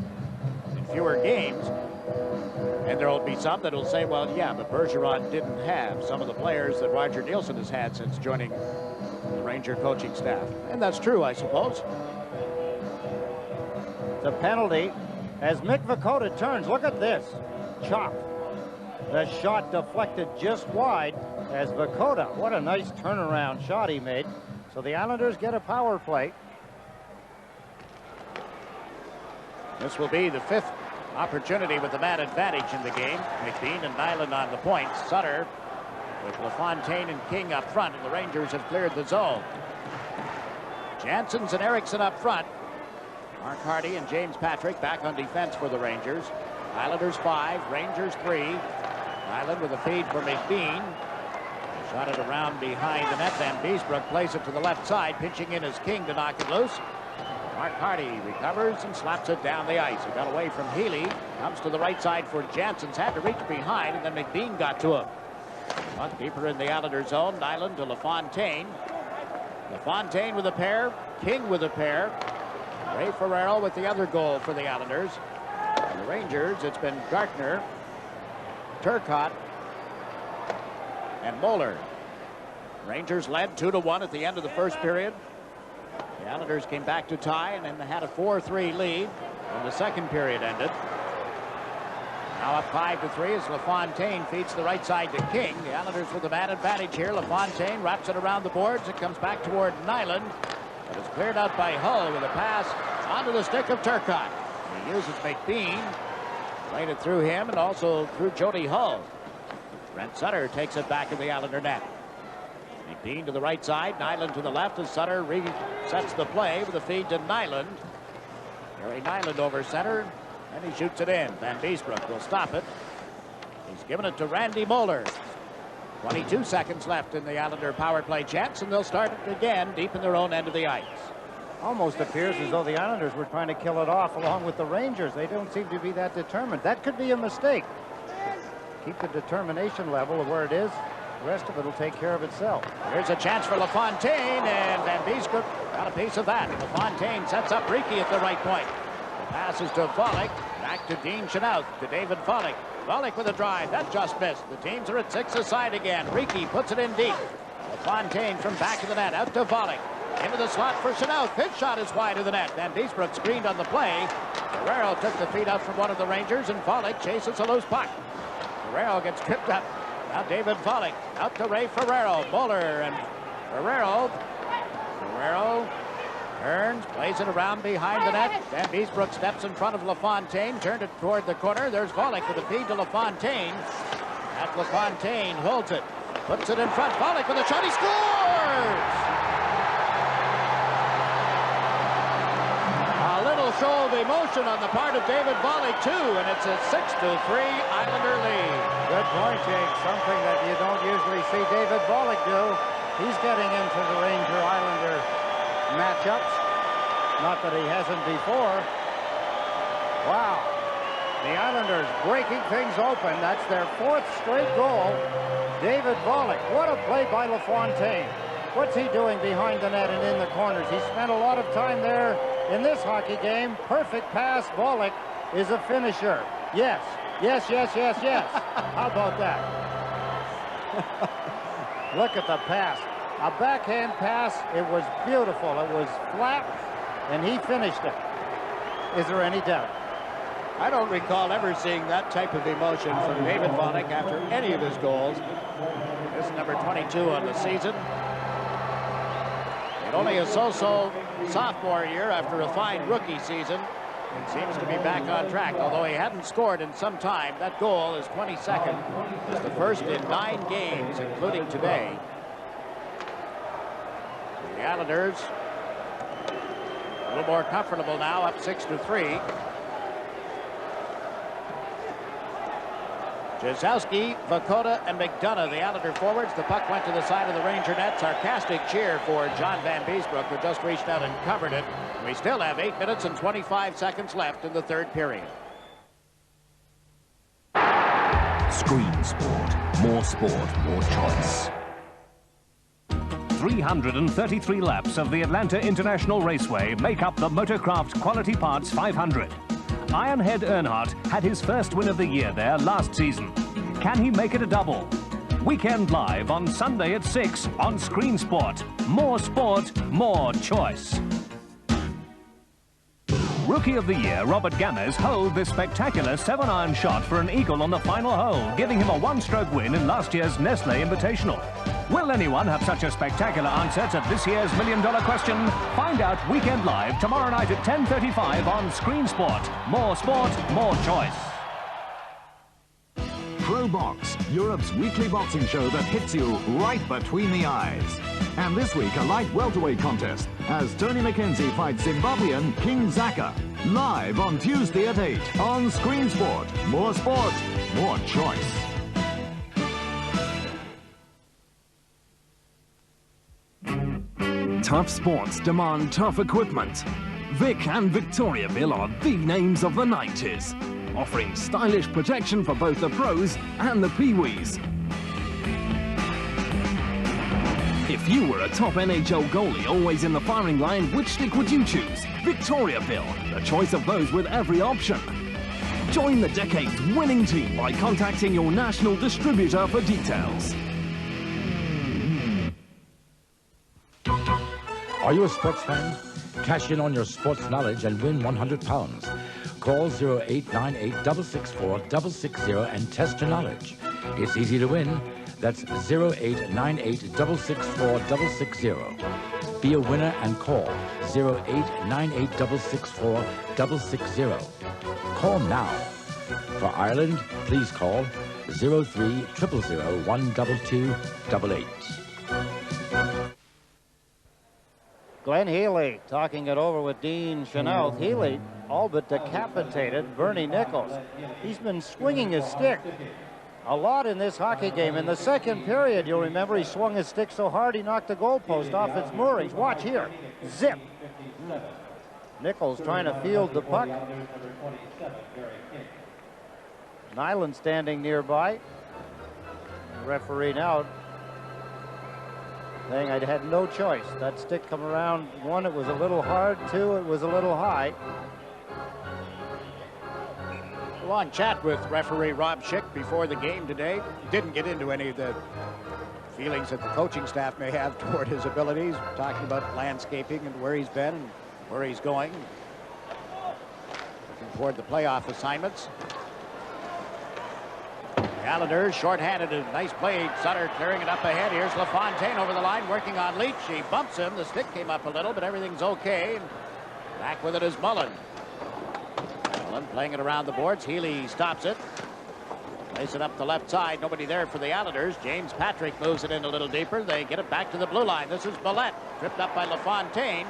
in fewer games, and there will be some that will say, well, yeah, but Bergeron didn't have some of the players that Roger Nielsen has had since joining the Ranger coaching staff. And that's true, I suppose. The penalty as Mick Vukota turns. Look at this. Chop. The shot deflected just wide as Vukota. What a nice turnaround shot he made. So the Islanders get a power play. This will be the 5th opportunity with the man advantage in the game. McBean and Nyland on the points. Sutter with LaFontaine and King up front, and the Rangers have cleared the zone. Janssens and Eriksson up front. Mark Hardy and James Patrick back on defense for the Rangers. Islanders 5, Rangers 3. Nyland with a feed for McBean. Got it around behind the net. Van Beesbrook plays it to the left side. Pitching in is King to knock it loose. Mark Hardy recovers and slaps it down the ice. He got away from Healy. Comes to the right side for Jansen's. Had to reach behind, and then McBean got to him. Puck deeper in the Islander zone. Nyland to LaFontaine. LaFontaine with a pair. King with a pair. Ray Ferrero with the other goal for the Islanders. And the Rangers, it's been Gartner, Turcotte, and Moeller. Rangers led 2-1 at the end of the first period. The Islanders came back to tie and then had a 4-3 lead when the second period ended. Now up 5-3 as LaFontaine feeds the right side to King. The Islanders with a man advantage here. LaFontaine wraps it around the boards. It comes back toward Nyland, but it's cleared out by Hull with a pass onto the stick of Turcotte. He uses McBean, played it through him and also through Jody Hull. Brent Sutter takes it back in the Islander net. McBean to the right side, Nyland to the left as Sutter resets the play with a feed to Nyland. Gary Nyland over center, and he shoots it in. Van Beesbrook will stop it. He's given it to Randy Moeller. 22 seconds left in the Islander power play chance, and they'll start it again deep in their own end of the ice. Almost appears as though the Islanders were trying to kill it off along with the Rangers. They don't seem to be that determined. That could be a mistake. Keep the determination level of where it is. The rest of it will take care of itself. Here's a chance for LaFontaine, and Van Beesbrook got a piece of that. LaFontaine sets up Rieke at the right point. The pass is to Volek, back to Dean Chenault, to David Volek. Volek with a drive, that just missed. The teams are at 6 aside again. Rieke puts it in deep. LaFontaine from back of the net, out to Volek. Into the slot for Chenault. His shot is wide of the net. Van Beesbrook screened on the play. Ferrero took the feed out from one of the Rangers, and Volek chases a loose puck. Ferrero gets tripped up. Now David Volek out to Ray Ferrero. Moeller and Ferrero. Ferrero turns, plays it around behind the net. Van Beesbrook steps in front of LaFontaine, turned it toward the corner. There's Volek with a feed to LaFontaine. At LaFontaine holds it, puts it in front. Volek with a shot, he scores! A little show of emotion on the part of David Volek too, and it's a 6-3 Islander lead. Good point, Jake. Something that you don't usually see David Volek do. He's getting into the Ranger-Islander matchups. Not that he hasn't before. Wow. The Islanders breaking things open. That's their 4th straight goal. David Volek. What a play by LaFontaine. What's he doing behind the net and in the corners? He spent a lot of time there in this hockey game. Perfect pass. Volek is a finisher. Yes. Yes, yes, yes, yes. How about that? Look at the pass. A backhand pass. It was beautiful. It was flat, and he finished it. Is there any doubt? I don't recall ever seeing that type of emotion from David Volek after any of his goals. This is number 22 on the season. And only a so-so sophomore year after a fine rookie season. It seems to be back on track, although he hadn't scored in some time. That goal is 22nd. It's the first in 9 games, including today. The Islanders a little more comfortable now, up 6-3. Jazowski, Vakota, and McDonough, the Islander forwards. The puck went to the side of the Ranger net. Sarcastic cheer for John Van Beesbrook, who just reached out and covered it. We still have 8 minutes and 25 seconds left in the third period. Screen Sport. More choice. 333 laps of the Atlanta International Raceway make up the Motorcraft Quality Parts 500. Ironhead Earnhardt had his first win of the year there last season. Can he make it a double? Weekend Live on Sunday at 6 on Screen Sport. More sport, more choice. Rookie of the Year, Robert Gamez, holed this spectacular 7-iron shot for an eagle on the final hole, giving him a 1-stroke win in last year's Nestle Invitational. Will anyone have such a spectacular answer to this year's $1 million question? Find out Weekend Live tomorrow night at 10:35 on Screen Sport. More sport, more choice. Pro Box, Europe's weekly boxing show that hits you right between the eyes. And this week, a light welterweight contest as Tony McKenzie fights Zimbabwean King Zaka. Live on Tuesday at 8 on Screen Sport. More sport, more choice. Tough sports demand tough equipment. Vic and Victoriaville are the names of the 90s, offering stylish protection for both the pros and the peewees. If you were a top NHL goalie always in the firing line, which stick would you choose? Victoriaville, the choice of those with every option. Join the decade's winning team by contacting your national distributor for details. Are you a sports fan? Cash in on your sports knowledge and win £100. Call 0898-664-660 and test your knowledge. It's easy to win. That's 0898-664-660. Be a winner and call 0898-664-660. Call now. For Ireland, please call 03-000-12288. Glenn Healy talking it over with Dean Chenault. Healy all but decapitated Bernie Nichols. He's been swinging his stick a lot in this hockey game. In the second period, you'll remember, he swung his stick so hard he knocked the goalpost off its moorings. Watch here. Zip. Nichols trying to field the puck. Nyland standing nearby. The referee now saying I had no choice. That stick come around. One, it was a little hard. Two, it was a little high. Long chat with referee Rob Schick before the game today. Didn't get into any of the feelings that the coaching staff may have toward his abilities. Talking about landscaping and where he's been and where he's going. Looking toward the playoff assignments. The Islanders shorthanded. A nice play. Sutter clearing it up ahead. Here's LaFontaine over the line working on Leach. He bumps him. The stick came up a little, but everything's okay. And back with it is Mullen. Mullen playing it around the boards. Healy stops it. Plays it up the left side. Nobody there for the Islanders. James Patrick moves it in a little deeper. They get it back to the blue line. This is Millette. Tripped up by LaFontaine.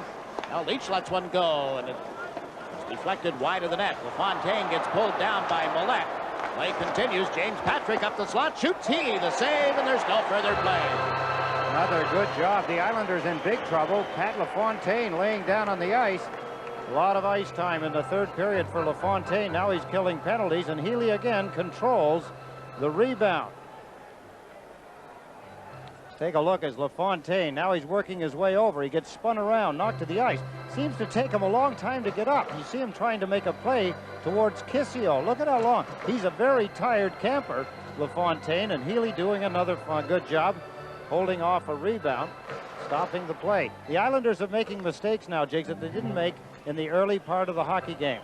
Now Leach lets one go, and it's deflected wide of the net. LaFontaine gets pulled down by Millette. Play continues. James Patrick up the slot. Shoots Healy the save, and there's no further play. Another good job. The Islanders in big trouble. Pat LaFontaine laying down on the ice. A lot of ice time in the third period for LaFontaine. Now he's killing penalties, and Healy again controls the rebound. Take a look as LaFontaine, now he's working his way over. He gets spun around, knocked to the ice. Seems to take him a long time to get up. You see him trying to make a play towards Kissio. Look at how long. He's a very tired camper, LaFontaine, and Healy doing another good job holding off a rebound, stopping the play. The Islanders are making mistakes now, Jiggs, that they didn't make in the early part of the hockey game.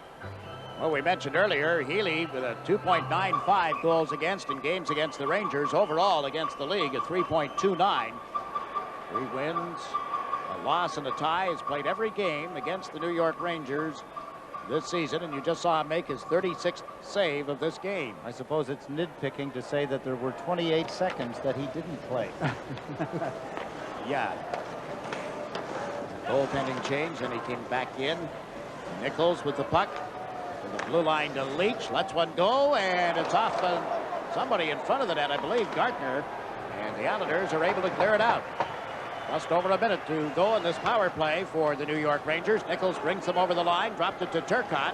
Well, we mentioned earlier, Healy with a 2.95 goals against in games against the Rangers. Overall against the league, a 3.29. 3 wins, a loss, and a tie. Has played every game against the New York Rangers this season, and you just saw him make his 36th save of this game. I suppose it's nitpicking to say that there were 28 seconds that he didn't play. Yeah. Goaltending change, and he came back in. Nichols with the puck. To the blue line to Leach. Lets one go, and it's off somebody in front of the net, I believe, Gartner. And the Islanders are able to clear it out. Just over a minute to go in this power play for the New York Rangers. Nichols brings them over the line, dropped it to Turcotte.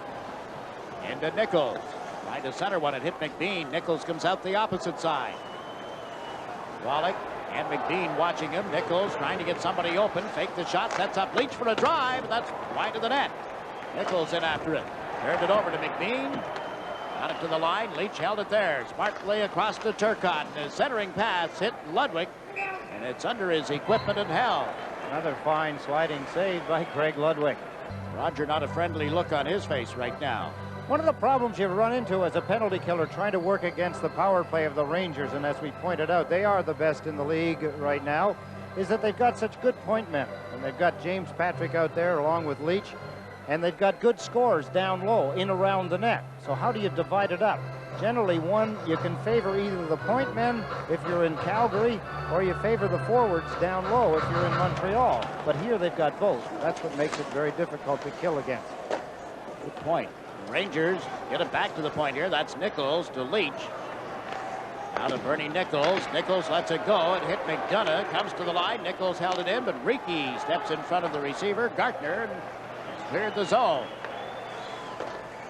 Into Nichols. Trying to center one, it hit McBean. Nichols comes out the opposite side. Wallach and McBean watching him. Nichols trying to get somebody open. Fake the shot, sets up Leach for a drive, and that's wide of the net. Nichols in after it. Turned it over to McBean. Got it to the line. Leach held it there. Smart play across to Turcotte. His centering pass hit Ludwig, and it's under his equipment and held. Another fine sliding save by Craig Ludwig. Roger, not a friendly look on his face right now. One of the problems you run into as a penalty killer trying to work against the power play of the Rangers, and as we pointed out, they are the best in the league right now, is that they've got such good point men. And they've got James Patrick out there along with Leach. And they've got good scores down low, in around the net. So how do you divide it up? Generally, one, you can favor either the point men if you're in Calgary, or you favor the forwards down low if you're in Montreal. But here they've got both. That's what makes it very difficult to kill against. Good point. Rangers get it back to the point here. That's Nichols to Leach. Now to Bernie Nichols. Nichols lets it go. It hit McDonough. Comes to the line. Nichols held it in, but Ricky steps in front of the receiver, Gartner, and has cleared the zone.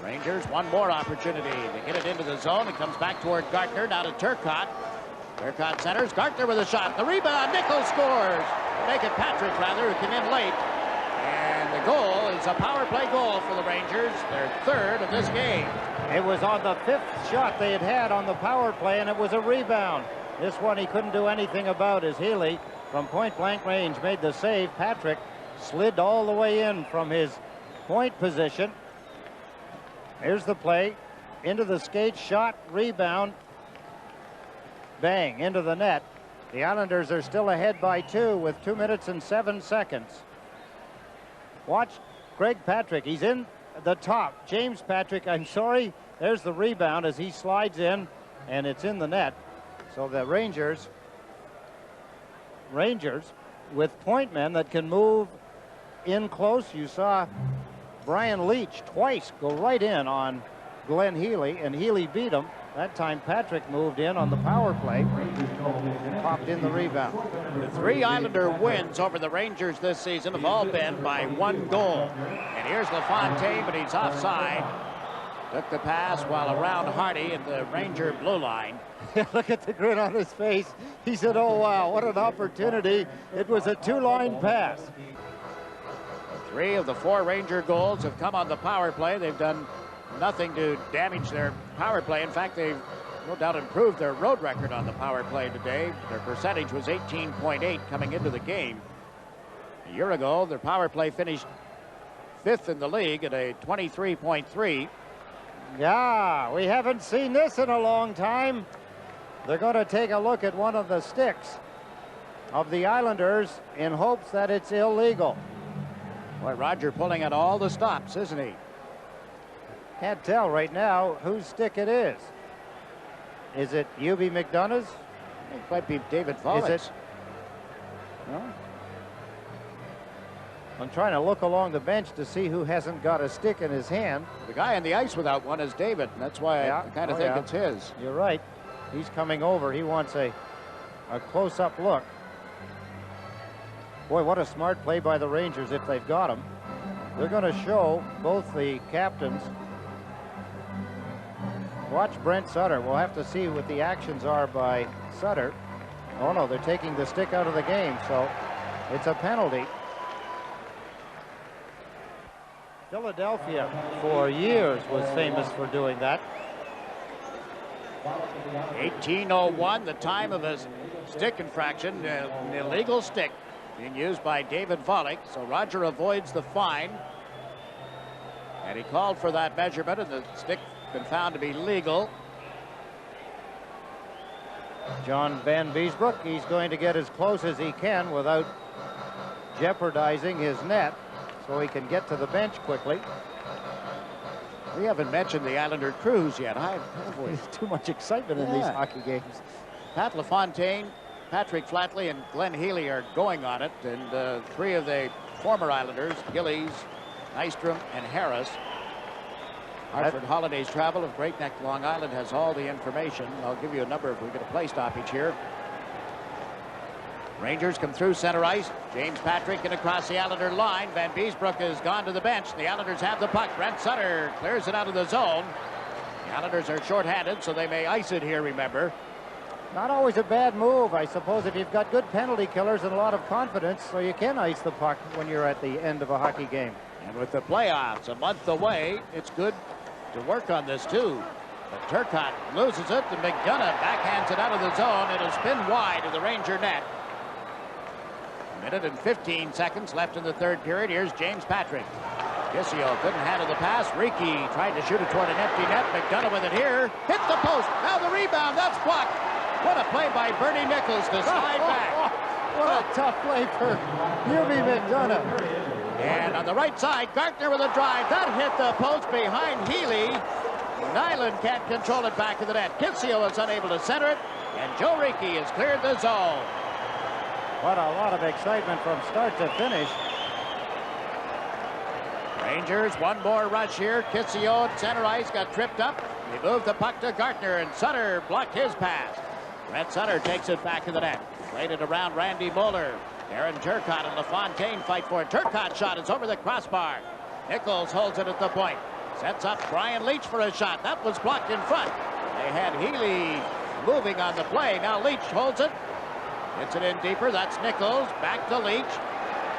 Rangers one more opportunity to get it into the zone. It comes back toward Gartner. Now to Turcotte. Turcotte centers. Gartner with a shot. The rebound. Nichols scores. Make it Patrick, rather, who came in late. And the goal is a power play goal for the Rangers. Their third of this game. It was on the 5th shot they had on the power play, and it was a rebound. This one he couldn't do anything about as Healy, from point-blank range, made the save. Patrick slid all the way in from his point position. Here's the play. Into the skate, shot, rebound. Bang, into the net. The Islanders are still ahead by 2 with 2 minutes and 7 seconds. Watch Craig Patrick. He's in the top. James Patrick, I'm sorry. There's the rebound as he slides in, and it's in the net. So the Rangers with point men that can move in close. You saw Brian Leach twice go right in on Glenn Healy, and Healy beat him. That time Patrick moved in on the power play and popped in the rebound. The 3 Islander wins over the Rangers this season have all been by 1 goal. And here's LaFontaine, but he's offside. Took the pass while around Hardy at the Ranger blue line. Look at the grin on his face. He said, oh, wow, what an opportunity. It was a 2-line pass. 3 of the 4 Ranger goals have come on the power play. They've done nothing to damage their power play. In fact, they've no doubt improved their road record on the power play today. Their percentage was 18.8 coming into the game. A year ago, their power play finished 5th in the league at a 23.3. Yeah, we haven't seen this in a long time. They're going to take a look at one of the sticks of the Islanders in hopes that it's illegal. Boy, Roger pulling at all the stops, isn't he? Can't tell right now whose stick it is. Is it UB McDonough's? It might be David Volek's. Is it? No? I'm trying to look along the bench to see who hasn't got a stick in his hand. The guy on the ice without one is David, and that's why I kind of think it's his. You're right. He's coming over. He wants a close-up look. Boy, what a smart play by the Rangers if they've got him. They're going to show both the captains. Watch Brent Sutter. We'll have to see what the actions are by Sutter. Oh, no, they're taking the stick out of the game, so it's a penalty. Philadelphia, for years, was famous for doing that. 18:01, the time of a stick infraction, an illegal stick being used by David Volek. So Roger avoids the fine. And he called for that measurement, and the stick been found to be legal. John Van Beesbrook, he's going to get as close as he can without jeopardizing his net so he can get to the bench quickly. We haven't mentioned the Islander crews yet. There's too much excitement in these hockey games. Pat LaFontaine, Patrick Flatley, and Glenn Healy are going on it, and 3 of the former Islanders, Gillies, Nystrom, and Harris. Hartford Holidays Travel of Great Neck, Long Island has all the information. I'll give you a number if we get a play stoppage here. Rangers come through center ice. James Patrick in across the Islander line. Van Beesbrook has gone to the bench. The Islanders have the puck. Brent Sutter clears it out of the zone. The Islanders are shorthanded, so they may ice it here, remember. Not always a bad move, I suppose, if you've got good penalty killers and a lot of confidence, so you can ice the puck when you're at the end of a hockey game. And with the playoffs a month away, it's good to work on this, too. But Turcotte loses it, and McDonough backhands it out of the zone. It'll spin wide of the Ranger net. Minute and 15 seconds left in the third period. Here's James Patrick. Kissio couldn't handle the pass. Ricky tried to shoot it toward an empty net. McDonough with it here. Hit the post. Now the rebound. That's blocked. What a play by Bernie Nichols to slide back. What a tough play for UB McDonough. And on the right side, Gartner with a drive. That hit the post behind Healy. Nyland can't control it back to the net. Kissio is unable to center it. And Joe Ricky has cleared the zone. What a lot of excitement from start to finish. Rangers, one more rush here. Kissio at center ice got tripped up. He moved the puck to Gartner, and Sutter blocked his pass. Brett Sutter takes it back to the net. Played it around Randy Moeller. Aaron Turcotte and LaFontaine fight for it. Turcotte's shot is over the crossbar. Nichols holds it at the point. Sets up Brian Leach for a shot. That was blocked in front. They had Healy moving on the play. Now Leach holds it. Hits it in deeper. That's Nichols. Back to Leach.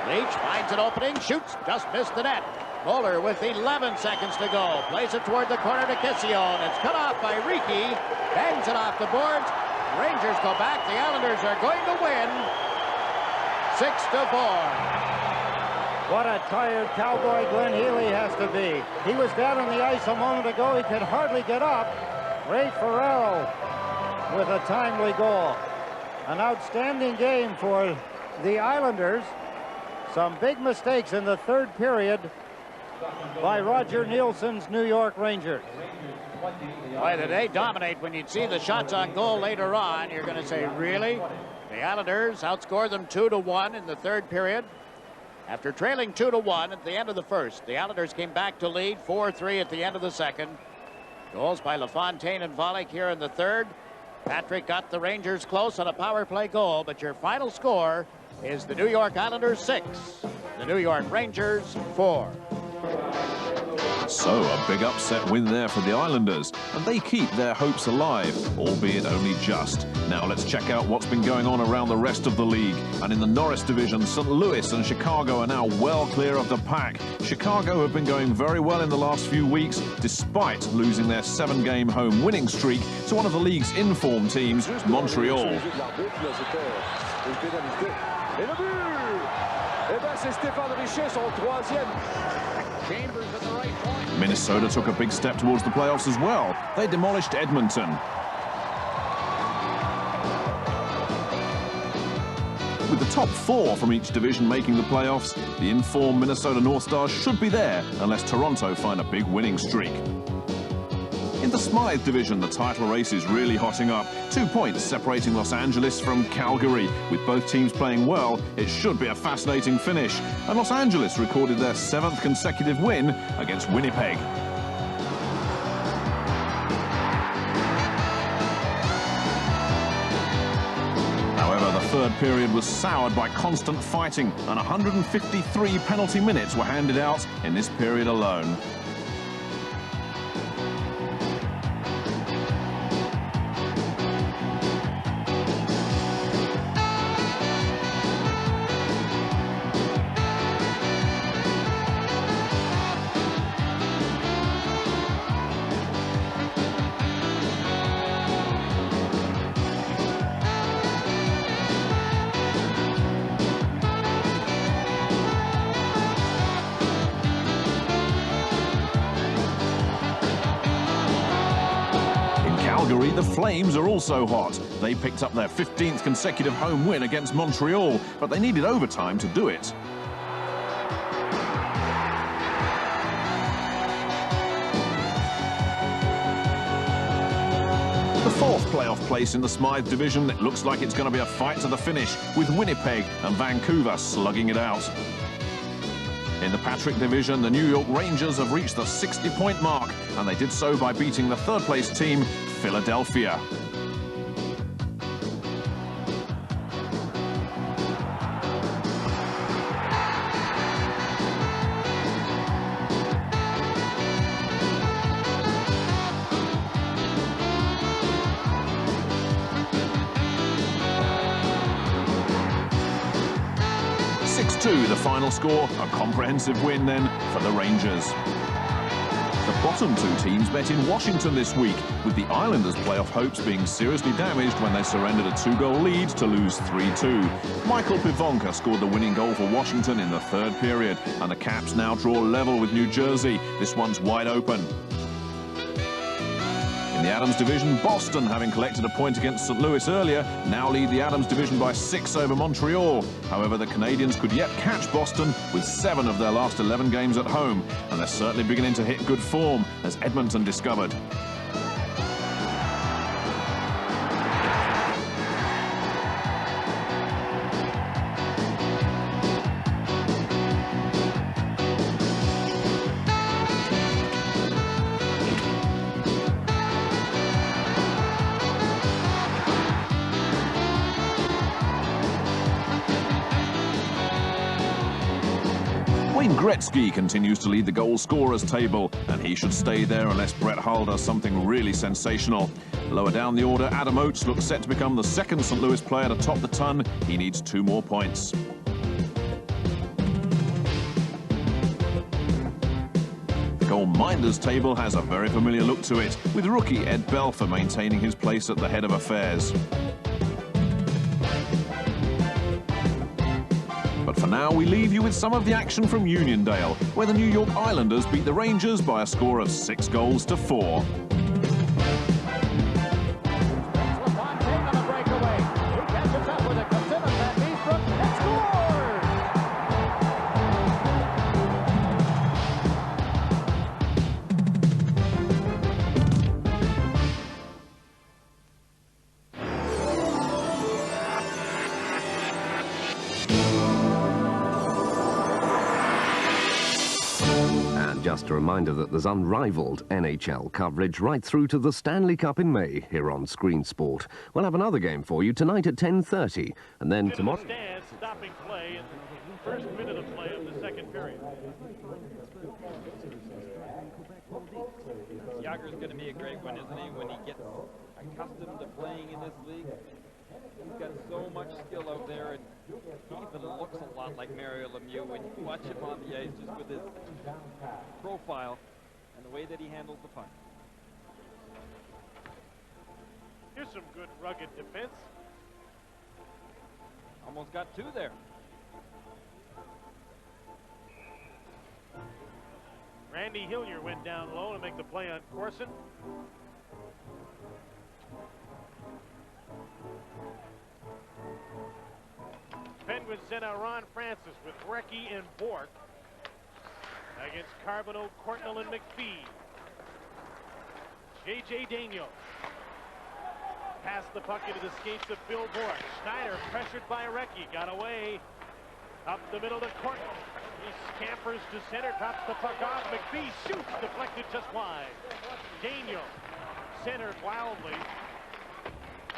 Leach finds an opening. Shoots. Just missed the net. Moeller with 11 seconds to go. Plays it toward the corner to Kissyon. It's cut off by Riki. Bangs it off the boards. Rangers go back. The Islanders are going to win 6-4. What a tired cowboy Glenn Healy has to be. He was down on the ice a moment ago. He could hardly get up. Ray Ferraro with a timely goal. An outstanding game for the Islanders. Some big mistakes in the third period by Roger Nielsen's New York Rangers. Boy, did they dominate. When you'd see the shots on goal later on, you're going to say, really? The Islanders outscored them 2-1 in the third period. After trailing 2-1 at the end of the first, the Islanders came back to lead 4-3 at the end of the second. Goals by LaFontaine and Volek here in the third. Patrick got the Rangers close on a power play goal, but your final score is the New York Islanders 6, the New York Rangers 4. So a big upset win there for the Islanders, and they keep their hopes alive, albeit only just. Now let's check out what's been going on around the rest of the league. And in the Norris division, St. Louis and Chicago are now well clear of the pack. Chicago have been going very well in the last few weeks, despite losing their 7-game home winning streak to one of the league's in-form teams, Montreal. Minnesota took a big step towards the playoffs as well. They demolished Edmonton. With the top 4 from each division making the playoffs, the in-form Minnesota North Stars should be there unless Toronto find a big winning streak. In the Smythe division, the title race is really hotting up. 2 points separating Los Angeles from Calgary. With both teams playing well, it should be a fascinating finish. And Los Angeles recorded their 7th consecutive win against Winnipeg. However, the third period was soured by constant fighting, and 153 penalty minutes were handed out in this period alone. The Flames are also hot. They picked up their 15th consecutive home win against Montreal, but they needed overtime to do it. The 4th playoff place in the Smythe division, it looks like it's going to be a fight to the finish, with Winnipeg and Vancouver slugging it out. In the Patrick division, the New York Rangers have reached the 60-point mark, and they did so by beating the 3rd place team, Philadelphia. The final score, a comprehensive win then for the Rangers. The bottom 2 teams met in Washington this week, with the Islanders' playoff hopes being seriously damaged when they surrendered a 2-goal lead to lose 3-2. Michael Pivonka scored the winning goal for Washington in the 3rd period, and the Caps now draw level with New Jersey. This one's wide open. In the Adams division, Boston, having collected a point against St. Louis earlier, now lead the Adams division by 6 over Montreal. However, the Canadians could yet catch Boston with 7 of their last 11 games at home, and they're certainly beginning to hit good form, as Edmonton discovered. Gretzky continues to lead the goal scorers table, and he should stay there unless Brett Hull does something really sensational. Lower down the order, Adam Oates looks set to become the second St. Louis player to top the ton. He needs 2 more points. The goal minders table has a very familiar look to it, with rookie Ed Belfer maintaining his place at the head of affairs. But for now, we leave you with some of the action from Uniondale, where the New York Islanders beat the Rangers by a score of 6 goals to 4. Just a reminder that there's unrivaled NHL coverage right through to the Stanley Cup in May here on Screen Sport. We'll have another game for you tonight at 10:30, and then tomorrow... Stopping play in the first minute of play of the second period. Yager's going to be a great one, isn't he, when he gets accustomed to playing in this league? He's got so much skill out there, and he even looks a lot like Mario Lemieux when you watch him on the ice, just with his profile and the way that he handles the puck. Here's some good rugged defense. Almost got 2 there. Randy Hillier went down low to make the play on Corson. Penguins sent out Ron Francis with Brecky and Bork against Carbonneau, Courtnall, and McPhee. J.J. Daniel passed the puck into the skates of Bill Bork. Schneider, pressured by Recchi, got away up the middle to Courtnall. He scampers to center, drops the puck off. McPhee shoots, deflected just wide. Daniel centered wildly.